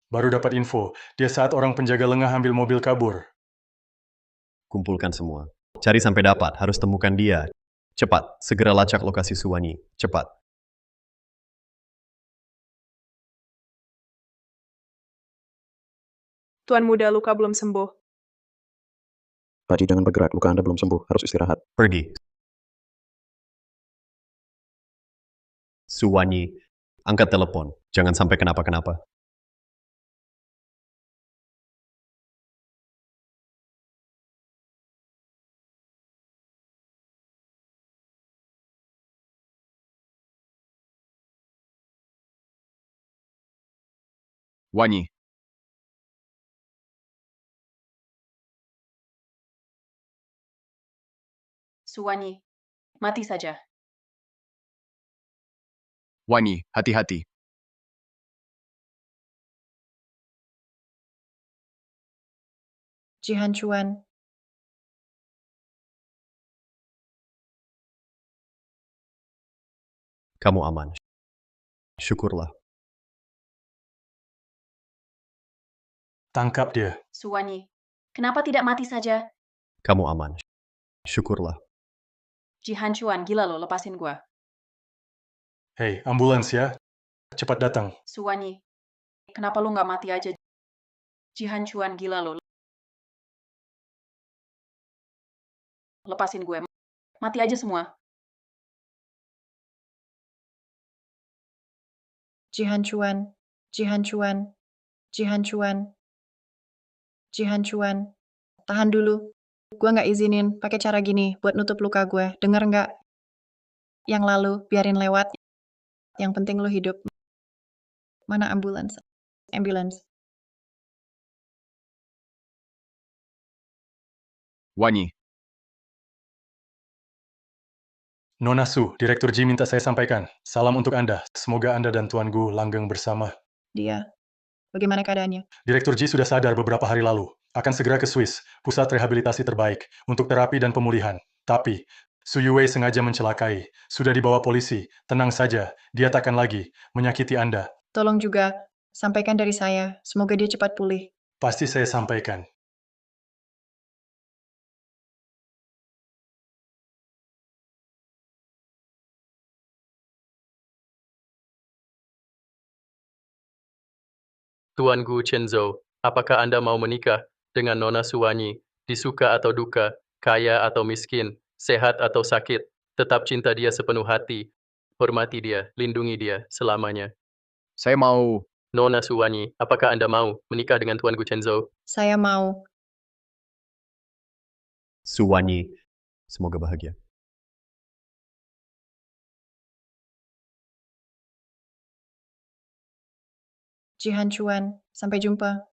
Baru dapat info, dia saat orang penjaga lengah ambil mobil kabur. Kumpulkan semua. Cari sampai dapat, harus temukan dia. Cepat, segera lacak lokasi Suwanyi. Cepat. Tuan muda luka belum sembuh. Pak Ji, jangan bergerak, luka Anda belum sembuh, harus istirahat. Pergi. Suwanyi, angkat telepon. Jangan sampai kenapa-kenapa. Wanyi. Suwanyi, mati saja. Wanyi, hati-hati. Jihan Chuan, Kamu aman. Syukurlah. Tangkap dia. Suwanyi, kenapa tidak mati saja? Kamu aman. Syukurlah. Jihan Chuan, gila lo, lepasin gua. Hei, ambulans ya. Cepat datang. Suwanyi, kenapa lu nggak mati aja? Jihan Chuan, gila lo. Lepasin gue. Mati aja semua. Jihan Chuan, Jihan Chuan, Jihan Chuan, Jihan Chuan. Tahan dulu. Gue nggak izinin pakai cara gini buat nutup luka gue. Dengar nggak? Yang lalu, biarin lewat. Yang penting lu hidup. Mana ambulans? Ambulans. Wanyi, Nona Su, Direktur Ji minta saya sampaikan. Salam untuk Anda. Semoga Anda dan Tuan Gu langgeng bersama. Dia, bagaimana keadaannya? Direktur Ji sudah sadar beberapa hari lalu. Akan segera ke Swiss, pusat rehabilitasi terbaik, untuk terapi dan pemulihan. Tapi, Su Yuwei sengaja mencelakai. Sudah dibawa polisi. Tenang saja, dia takkan lagi menyakiti Anda. Tolong juga, sampaikan dari saya. Semoga dia cepat pulih. Pasti saya sampaikan. Tuan Gu Chenzo, apakah Anda mau menikah dengan Nona Suwanyi? Disuka atau duka, kaya atau miskin, sehat atau sakit, tetap cinta dia sepenuh hati. Hormati dia, lindungi dia selamanya. Saya mau... Nona Suwanyi, apakah Anda mau menikah dengan Tuan Gu Chenzo? Saya mau. Suwanyi, semoga bahagia. Jihan Chuan, sampai jumpa.